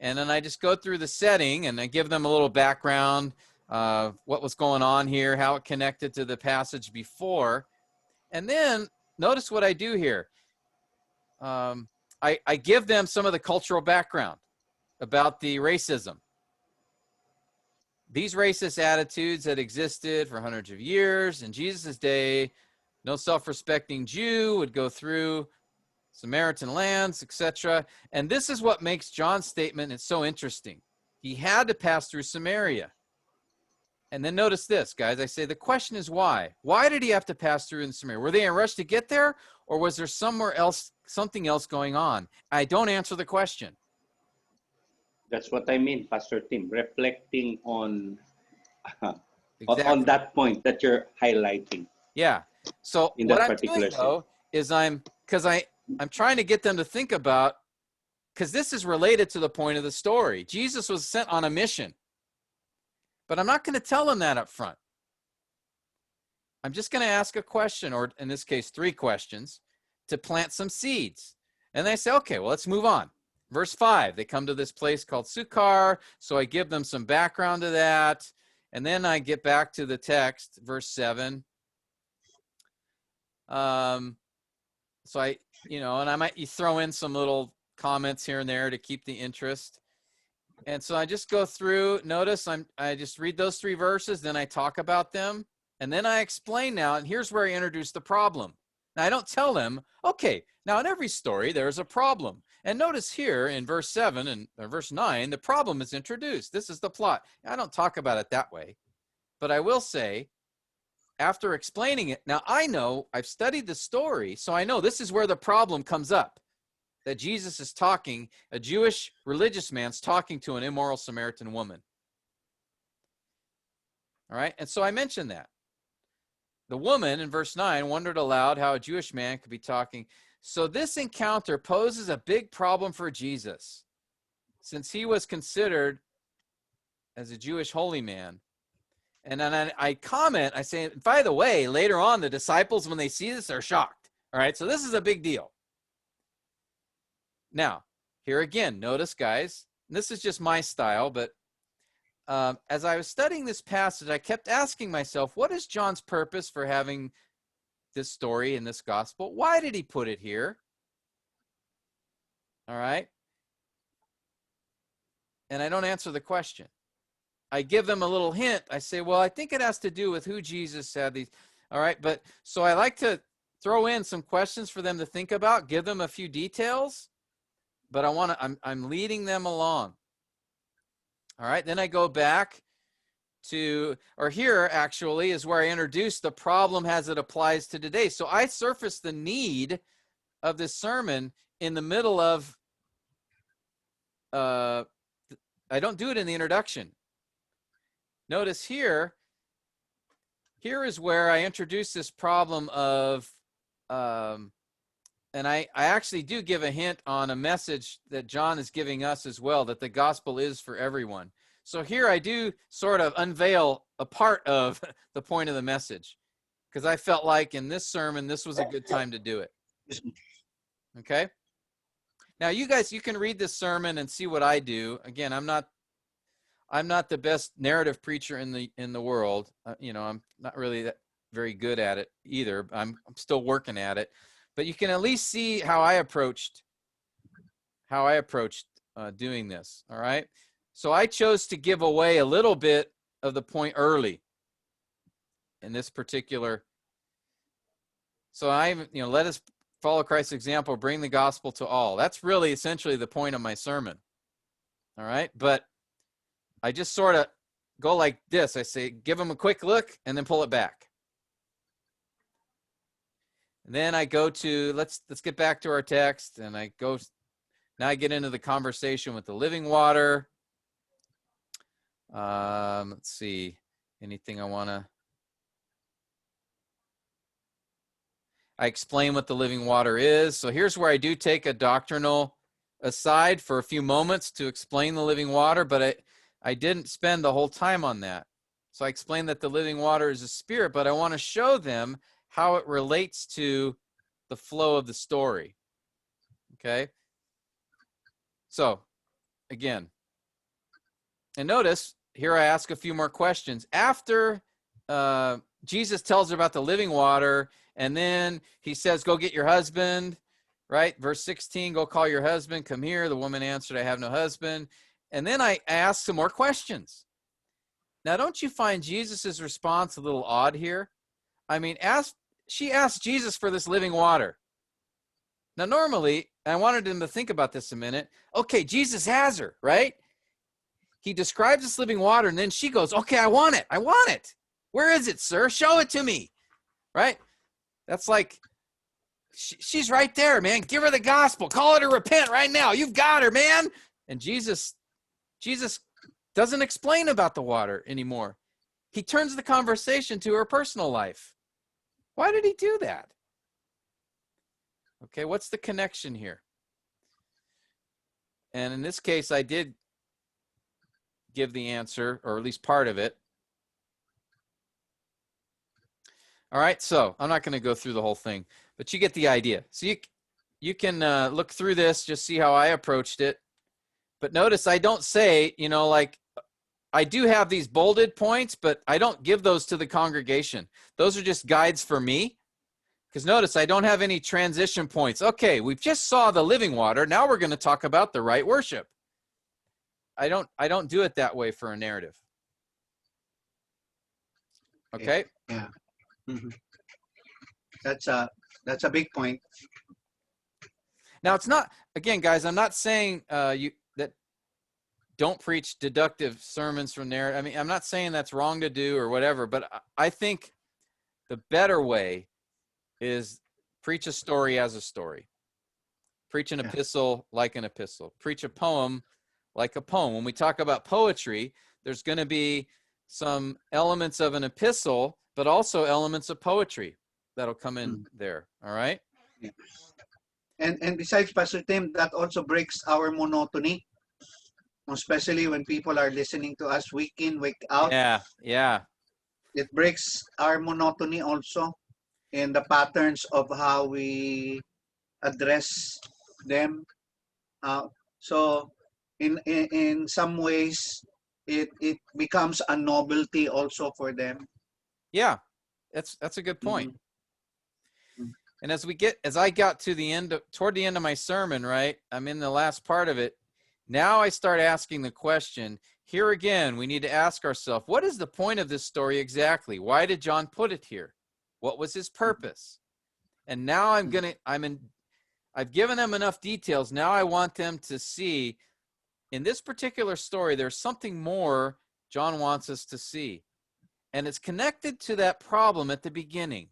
And then I just go through the setting and I give them a little background of what was going on here, how it connected to the passage before. And then notice what I do here. I give them some of the cultural background about the racism. These racist attitudes had existed for hundreds of years. In Jesus' day, no self-respecting Jew would go through Samaritan lands, etc. And this is what makes John's statement so interesting. He had to pass through Samaria. And then notice this, guys. I say the question is why? Why did he have to pass through in Samaria? Were they in a rush to get there, or was there somewhere else, something else going on? I don't answer the question. That's what I mean, Pastor Tim, reflecting on Exactly. on that point that you're highlighting. Yeah. So in what that I'm particular doing, though, is I'm trying to get them to think about, because this is related to the point of the story. Jesus was sent on a mission, but I'm not going to tell them that up front. I'm just going to ask a question, or in this case, 3 questions, to plant some seeds. And they say, okay, well, let's move on. Verse 5, they come to this place called Sychar, so I give them some background to that, and then I get back to the text, verse 7. So I, and I might throw in some little comments here and there to keep the interest. And so I just go through, notice I just read those 3 verses, then I talk about them, and then I explain now, and here's where I introduce the problem. Now, I don't tell them, okay, now in every story, there's a problem. And notice here in verse 7 and verse 9, the problem is introduced. This is the plot. I don't talk about it that way. But I will say, after explaining it, now I know, I've studied the story, so I know this is where the problem comes up. That Jesus is talking, a Jewish religious man's talking to an immoral Samaritan woman. All right, and so I mentioned that. The woman in verse 9 wondered aloud how a Jewish man could be talking. So this encounter poses a big problem for Jesus, since he was considered as a Jewish holy man. And then I comment, I say, by the way, later on, the disciples, when they see this, are shocked. All right, so this is a big deal. Now, here again, notice, guys, this is just my style, but as I was studying this passage, I kept asking myself, what is John's purpose for having this story in this gospel? Why did he put it here? All right. And I don't answer the question. I give them a little hint. I say, well, I think it has to do with who Jesus said these. All right. But so I like to throw in some questions for them to think about, give them a few details, but I'm leading them along. All right. Then I go back to, or here actually is where I introduce the problem as it applies to today. So I surface the need of this sermon in the middle of, I don't do it in the introduction. Notice here is where I introduce this problem of, and I actually do give a hint on a message that John is giving us as well, that the gospel is for everyone. So here I do sort of unveil a part of the point of the message, because I felt like in this sermon, this was a good time to do it. Okay. Now you guys, you can read this sermon and see what I do. Again, I'm not the best narrative preacher in the world. You know, I'm not really very good at it either. I'm still working at it, but you can at least see how I approached doing this. All right. So I chose to give away a little bit of the point early in this particular. So let us follow Christ's example, bring the gospel to all. That's really essentially the point of my sermon. All right. But I just sort of go like this. I say, give them a quick look and then pull it back. And then I go to, let's get back to our text. And now I get into the conversation with the living water. Let's see, anything I explain what the living water is. So here's where I do take a doctrinal aside for a few moments to explain the living water, but I didn't spend the whole time on that. So I explained that the living water is a spirit, but I want to show them how it relates to the flow of the story. Okay. So again, and notice here I ask a few more questions. After Jesus tells her about the living water, and then he says, go get your husband, right? Verse 16, go call your husband, come here. The woman answered, I have no husband. And then I ask some more questions. Now, don't you find Jesus's response a little odd here? I mean, she asked Jesus for this living water. Now, normally, I wanted him to think about this a minute. Okay, Jesus has her, right? He describes this living water, and then she goes, okay, I want it. I want it. Where is it, sir? Show it to me, right? That's like, she's right there, man. Give her the gospel. Call her to repent right now. You've got her, man. And Jesus doesn't explain about the water anymore. He turns the conversation to her personal life. Why did he do that? Okay, what's the connection here? And in this case, I did give the answer, or at least part of it. All right, so I'm not going to go through the whole thing, but you get the idea. So you can look through this, just see how I approached it. But notice I don't say, like, I do have these bolded points, but I don't give those to the congregation. Those are just guides for me. Because notice I don't have any transition points. Okay, we've just saw the living water. Now we're going to talk about the right worship. I don't do it that way for a narrative. Okay? Yeah. Mm-hmm. That's a big point. Now it's not, again, guys, I'm not saying that don't preach deductive sermons from narrative. I mean, I'm not saying that's wrong to do or whatever, but I think the better way is preach a story as a story. Preach an epistle like an epistle. Preach a poem like a poem. When we talk about poetry, there's going to be some elements of an epistle, but also elements of poetry that'll come in there. All right? Yeah. And besides, Pastor Tim, that also breaks our monotony, especially when people are listening to us week in, week out. Yeah. It breaks our monotony also in the patterns of how we address them. So in some ways, it becomes a novelty also for them. Yeah, that's a good point. Mm-hmm. And as I got to the end, toward the end of my sermon, right, I'm in the last part of it. Now I start asking the question, here again, we need to ask ourselves, what is the point of this story exactly? Why did John put it here? What was his purpose? And now I've given them enough details. Now I want them to see in this particular story, there's something more John wants us to see. And it's connected to that problem at the beginning.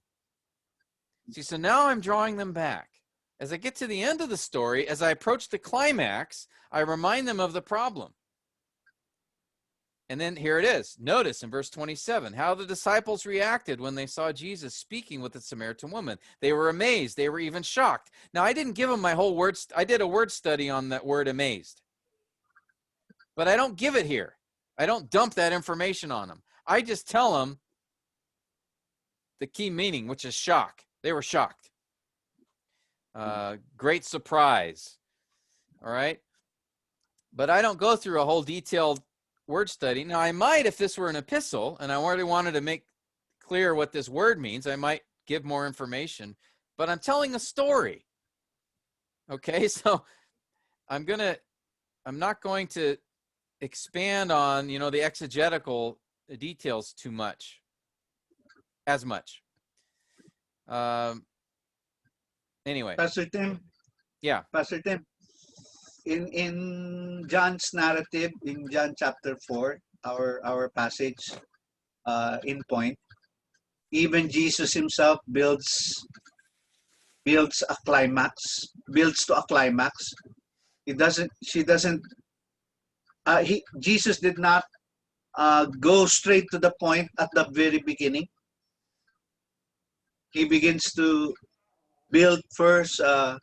See, so now I'm drawing them back. As I get to the end of the story, as I approach the climax, I remind them of the problem. And then here it is. Notice in verse 27, how the disciples reacted when they saw Jesus speaking with the Samaritan woman. They were amazed. They were even shocked. Now, I didn't give them my whole word. I did a word study on that word amazed. But I don't give it here. I don't dump that information on them. I just tell them the key meaning, which is shock. They were shocked. Great surprise. All right. But I don't go through a whole detailed word study. Now, I might, if this were an epistle, and I already wanted to make clear what this word means, I might give more information. But I'm telling a story. Okay, so I'm not going to expand on, the exegetical details as much. Anyway. Pastor Tim. Yeah. Pastor Tim. In John's narrative, in John chapter 4, our passage in point, even Jesus himself builds to a climax. Jesus did not go straight to the point at the very beginning. He begins to build first to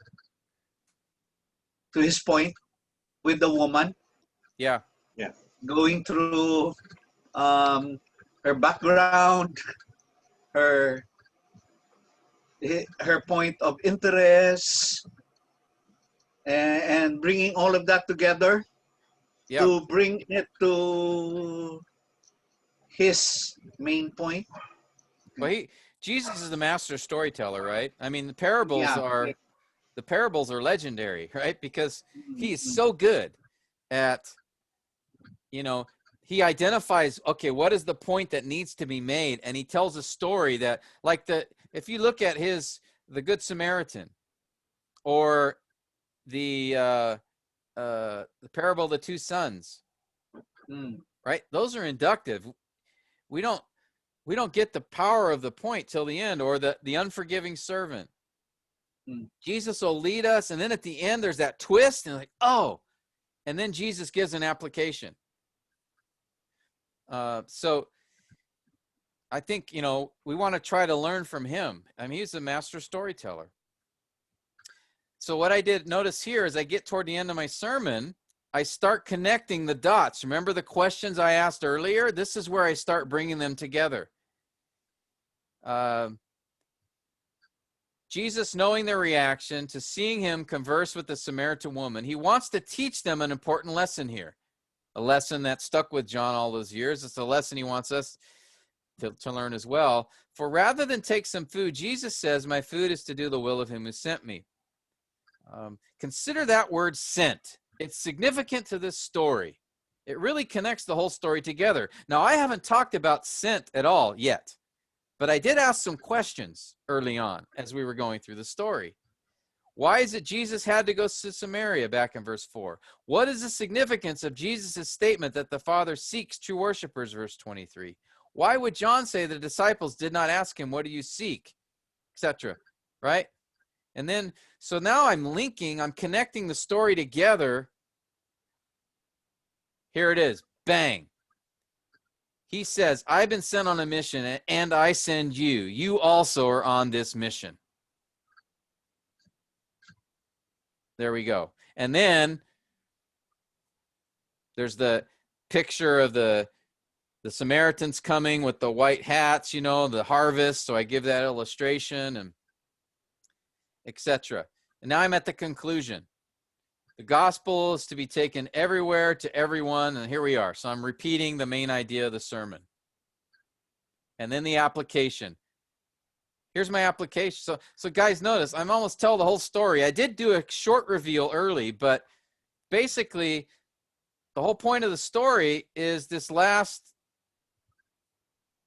his point with the woman. Yeah. Going through her background, her point of interest, and bringing all of that together to bring it to his main point. Well, Jesus is the master storyteller, right? I mean, the parables are legendary, right? Because he's so good at, he identifies, okay, what is the point that needs to be made? And he tells a story that, like if you look at the Good Samaritan, or the parable of the two sons, right? Those are inductive. We don't get the power of the point till the end, or the unforgiving servant. Jesus will lead us, and then at the end there's that twist, and and then Jesus gives an application. So I think we want to try to learn from him. I mean, he's a master storyteller. So what I did notice here, as I get toward the end of my sermon, I start connecting the dots. Remember the questions I asked earlier? This is where I start bringing them together. Jesus, knowing their reaction to seeing him converse with the Samaritan woman, he wants to teach them an important lesson here, a lesson that stuck with John all those years. It's a lesson he wants us to learn as well. For rather than take some food, Jesus says, my food is to do the will of him who sent me. Consider that word sent. It's significant to this story. It really connects the whole story together. Now, I haven't talked about sent at all yet, but I did ask some questions early on as we were going through the story. Why is it Jesus had to go to Samaria back in verse 4? What is the significance of Jesus' statement that the Father seeks true worshipers, verse 23? Why would John say the disciples did not ask him, what do you seek, etc., right? And then, so now I'm connecting the story together. Here it is. Bang. He says, I've been sent on a mission, and I send you. You also are on this mission. There we go. And then there's the picture of the Samaritans coming with the white hats, the harvest. So I give that illustration, and etc. And now I'm at the conclusion. The gospel is to be taken everywhere to everyone, and here we are. So I'm repeating the main idea of the sermon. And then the application. Here's my application. So guys, notice I'm almost tell the whole story. I did do a short reveal early, but basically the whole point of the story is this last,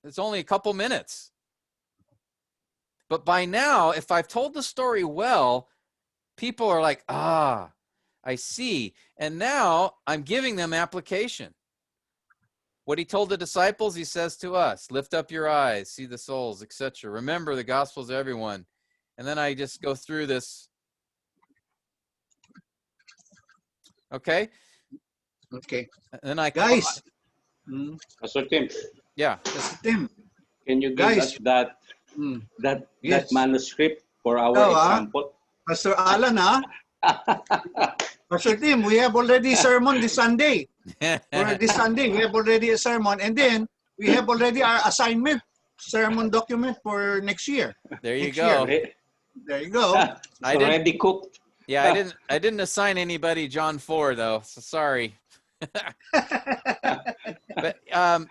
it's only a couple minutes. But by now, if I've told the story well, people are like, ah, I see. And now I'm giving them application. What he told the disciples, he says to us, lift up your eyes, see the souls, etc. Remember the gospel's everyone. And then I just go through this. Okay? Okay. And then I Guys. Pastor Tim, Yeah. Tim. can you give Guys. us that Yes. manuscript for our Ikaw, example? Pastor Alan, Pastor Tim, we have already sermon this Sunday. For this Sunday, we have already a sermon. And then, we have already our assignment, sermon document for next year. There you Next go. year. There you go. It's I didn't- already cooked. Yeah, I didn't assign anybody John 4 though, so sorry. But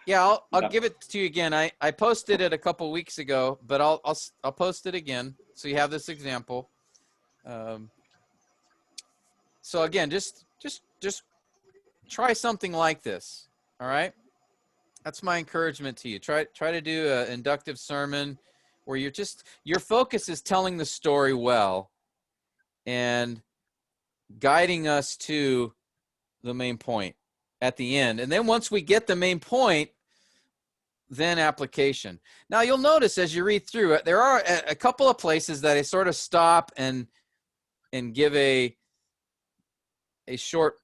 yeah, I'll give it to you again. I posted it a couple weeks ago, but I'll post it again so you have this example. So again, just try something like this. All right, that's my encouragement to you. Try to do an inductive sermon where your focus is telling the story well and guiding us to the main point at the end. And then once we get the main point, then application. Now you'll notice as you read through it, there are a couple of places that I sort of stop and give a short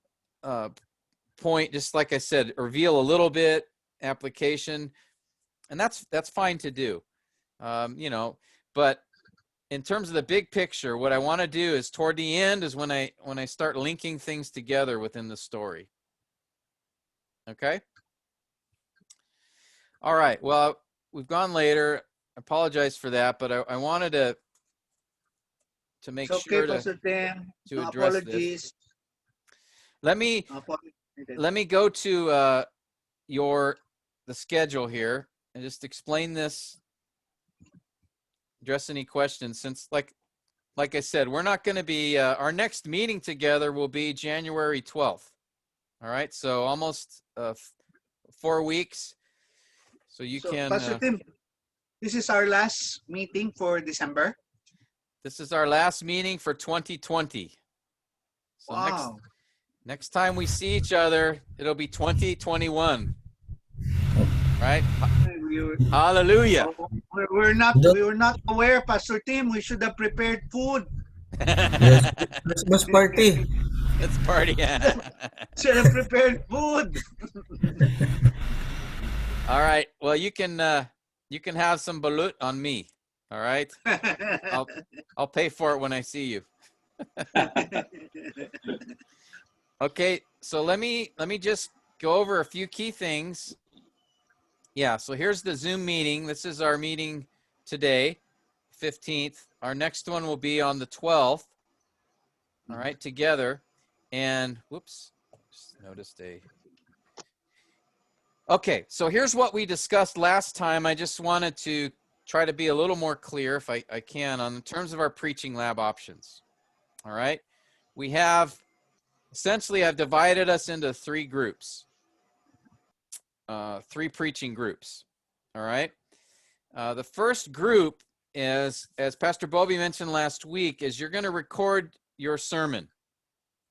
point, just like I said, reveal a little bit, application, and that's fine to do. You know, but in terms of the big picture, what I want to do is toward the end is when I start linking things together within the story. Okay? All right. Well, we've gone later. I apologize for that, but I wanted to make It's okay, sure Pastor Tim. to No address apologies. this. Let me go to the schedule here and just explain this. Address any questions, since like I said, we're not going to be our next meeting together will be January 12th. All right, so almost 4 weeks. So can Pastor Tim, this is our last meeting for December. This is our last meeting for 2020. So wow. next time we see each other, it'll be 2021. Right? Hallelujah. We were not aware, Pastor Tim. We should have prepared food. Yes, Christmas party. Let's party. Should have prepared food. All right. Well, you can have some balut on me. All right. I'll pay for it when I see you. Okay. So let me just go over a few key things. Yeah, so here's the Zoom meeting. This is our meeting today, 15th. Our next one will be on the 12th. All right, together. And whoops, just noticed Okay, so here's what we discussed last time. I just wanted to try to be a little more clear, if I can, on terms of our preaching lab options. All right, we have essentially I've divided us into 3 groups. 3 preaching groups. All right. The first group is, as Pastor Bobby mentioned last week, is you're going to record your sermon.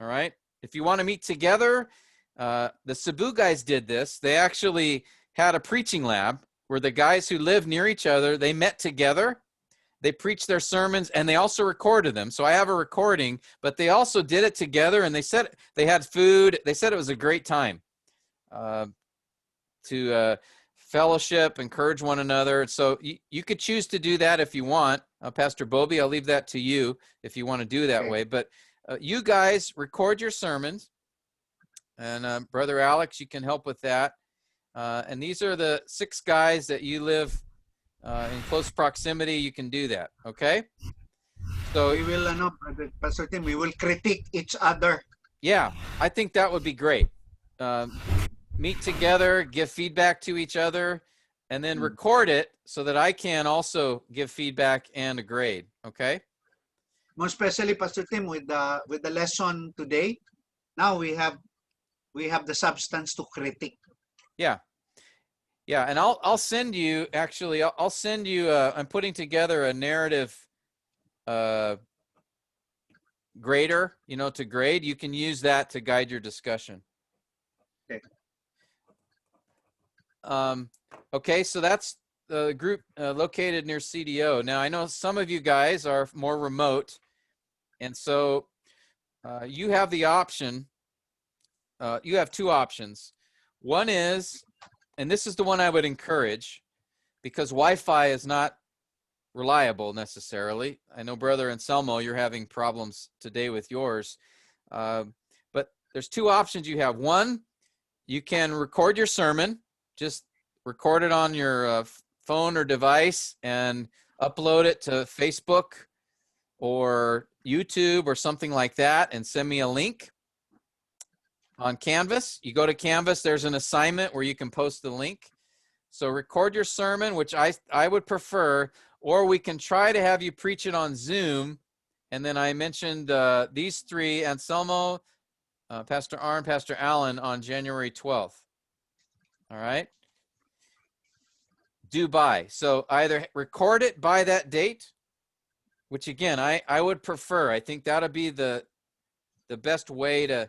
All right. If you want to meet together, the Cebu guys did this. They actually had a preaching lab where the guys who lived near each other, they met together, they preached their sermons, and they also recorded them. So I have a recording, but they also did it together, and they said they had food. They said it was a great time. To fellowship, encourage one another. So you could choose to do that if you want. Pastor Bobby, I'll leave that to you if you want to do that way. But you guys record your sermons. And Brother Alex, you can help with that. And these are the 6 guys that you live in close proximity. You can do that, okay? So we will, Pastor Tim, we will critique each other. Yeah, I think that would be great. Meet together, give feedback to each other. and then record it so that I can also give feedback and a grade. Okay. Most especially, Pastor Tim, with the lesson today, now we have the substance to critique. Yeah. Yeah, and I'll send you, actually, I'll send you, I'm putting together a narrative grader, to grade. You can use that to guide your discussion. Okay. Okay, so that's the group located near CDO. Now, I know some of you guys are more remote, and so you have the option, you have two options. One is, and this is the one I would encourage, because Wi-Fi is not reliable necessarily. I know, Brother Anselmo, you're having problems today with yours. But there's two options you have. One, you can record your sermon, just record it on your phone or device and upload it to Facebook or YouTube or something like that and send me a link. On Canvas, you go to Canvas, there's an assignment where you can post the link. So record your sermon, which I would prefer, or we can try to have you preach it on Zoom. And then I mentioned these three, Anselmo, Pastor Arn, Pastor Allen, on January 12th. All right? Due by. So either record it by that date, which again, I would prefer. I think that'll be the best way to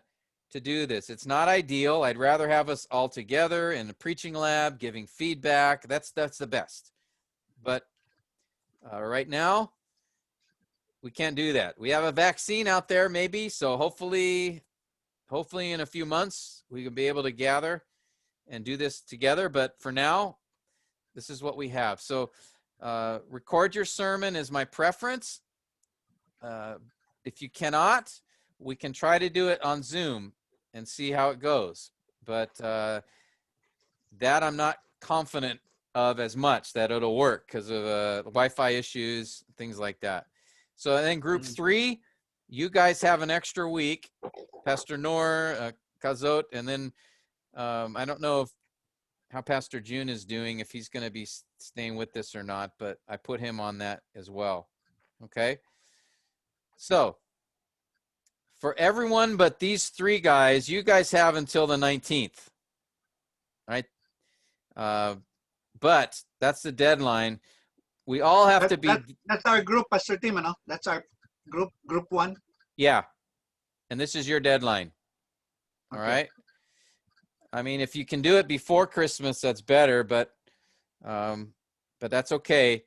do this. It's not ideal. I'd rather have us all together in a preaching lab, giving feedback. That's the best. But right now, we can't do that. We have a vaccine out there, maybe. So hopefully in a few months, we can be able to gather and do this together. But for now, this is what we have. So record your sermon is my preference. If you cannot, we can try to do it on Zoom and see how it goes. But that I'm not confident of as much that it'll work because of Wi-Fi issues, things like that. So then group 3, you guys have an extra week, Pastor Noor, Kazot, and then I don't know how Pastor June is doing, if he's going to be staying with this or not, but I put him on that as well. Okay. So for everyone but these 3 guys, you guys have until the 19th, right? But that's the deadline. We all have to be. That's our group, Pastor Tim, no? That's our group 1. Yeah. And this is your deadline. All Okay. right. I mean, if you can do it before Christmas, that's better, but that's okay.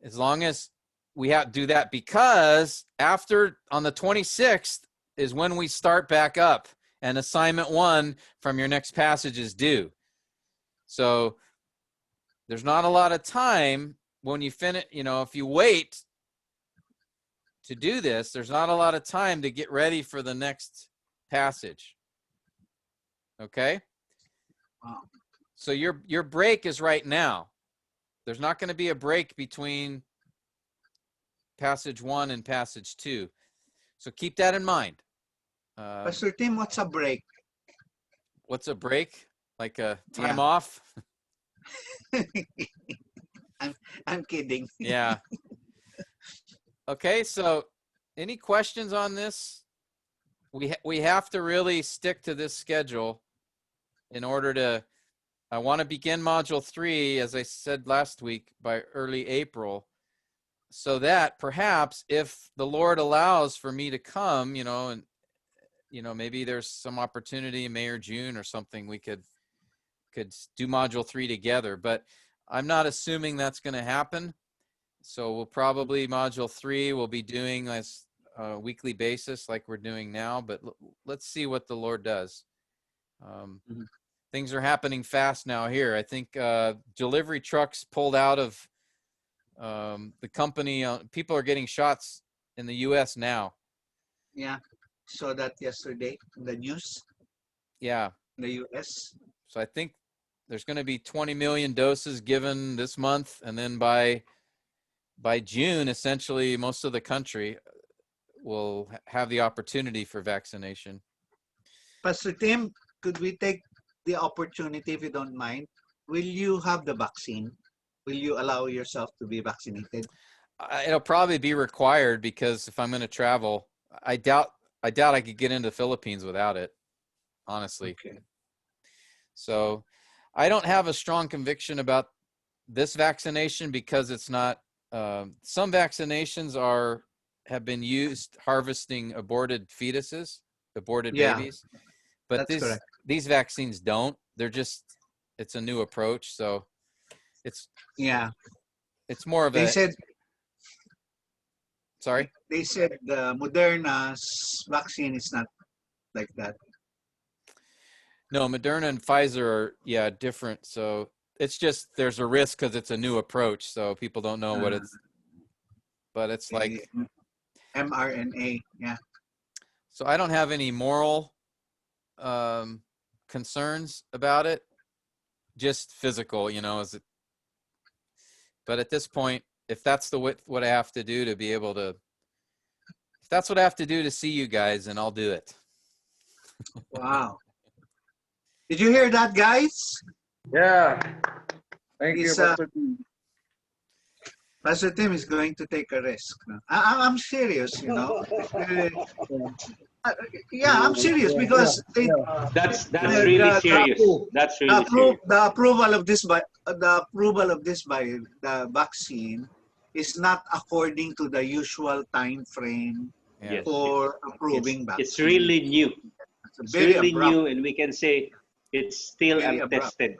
As long as we have to do that, because after on the 26th is when we start back up and assignment 1 from your next passage is due. So there's not a lot of time when you finish, if you wait to do this, there's not a lot of time to get ready for the next passage. Okay? Wow. So your break is right now. There's not going to be a break between passage 1 and passage 2. So keep that in mind. Pastor Tim, what's a break? What's a break? Like a time Yeah. off? I'm kidding. Yeah. Okay, so any questions on this? We have to really stick to this schedule in order to, I want to begin module 3, as I said last week, by early April, so that perhaps if the Lord allows for me to come, and maybe there's some opportunity in May or June or something, we could do module 3 together, but I'm not assuming that's going to happen. So we'll probably module 3 we'll be doing as a weekly basis like we're doing now, but let's see what the Lord does. Things are happening fast now here. I think delivery trucks pulled out of the company. People are getting shots in the U.S. now. Yeah. Saw that yesterday in the news. Yeah. In the U.S. So I think there's going to be 20 million doses given this month, and then by June, essentially, most of the country will have the opportunity for vaccination. Pastor Tim, could we take the opportunity, if you don't mind, will you have the vaccine? Will you allow yourself to be vaccinated? It'll probably be required because if I'm going to travel, I doubt I could get into the Philippines without it, honestly. Okay. So I don't have a strong conviction about this vaccination because it's not. Some vaccinations have been used harvesting aborted fetuses, aborted Yeah, babies, but that's correct. these vaccines don't. They're just, it's a new approach, so Yeah, it's more of they a. said Sorry. the Moderna's vaccine is not like that. No, Moderna and Pfizer are different. So it's just there's a risk because it's a new approach, so people don't know what it's. But it's like mRNA. Yeah. So I don't have any moral concerns about it. Just physical, is it? But at this point, if that's what I have to do to be able to, if that's what I have to do to see you guys, then I'll do it. Wow. Did you hear that, guys? Yeah. Thank you, He's, Pastor T. Pastor Tim is going to take a risk. No? I'm serious, yeah, I'm serious because That's really serious. That's really serious. the approval of this by the vaccine is not according to the usual time frame Yeah. for approving vaccine. It's really new. It's very really abrupt. new, and we can say it's still Very abrupt. untested.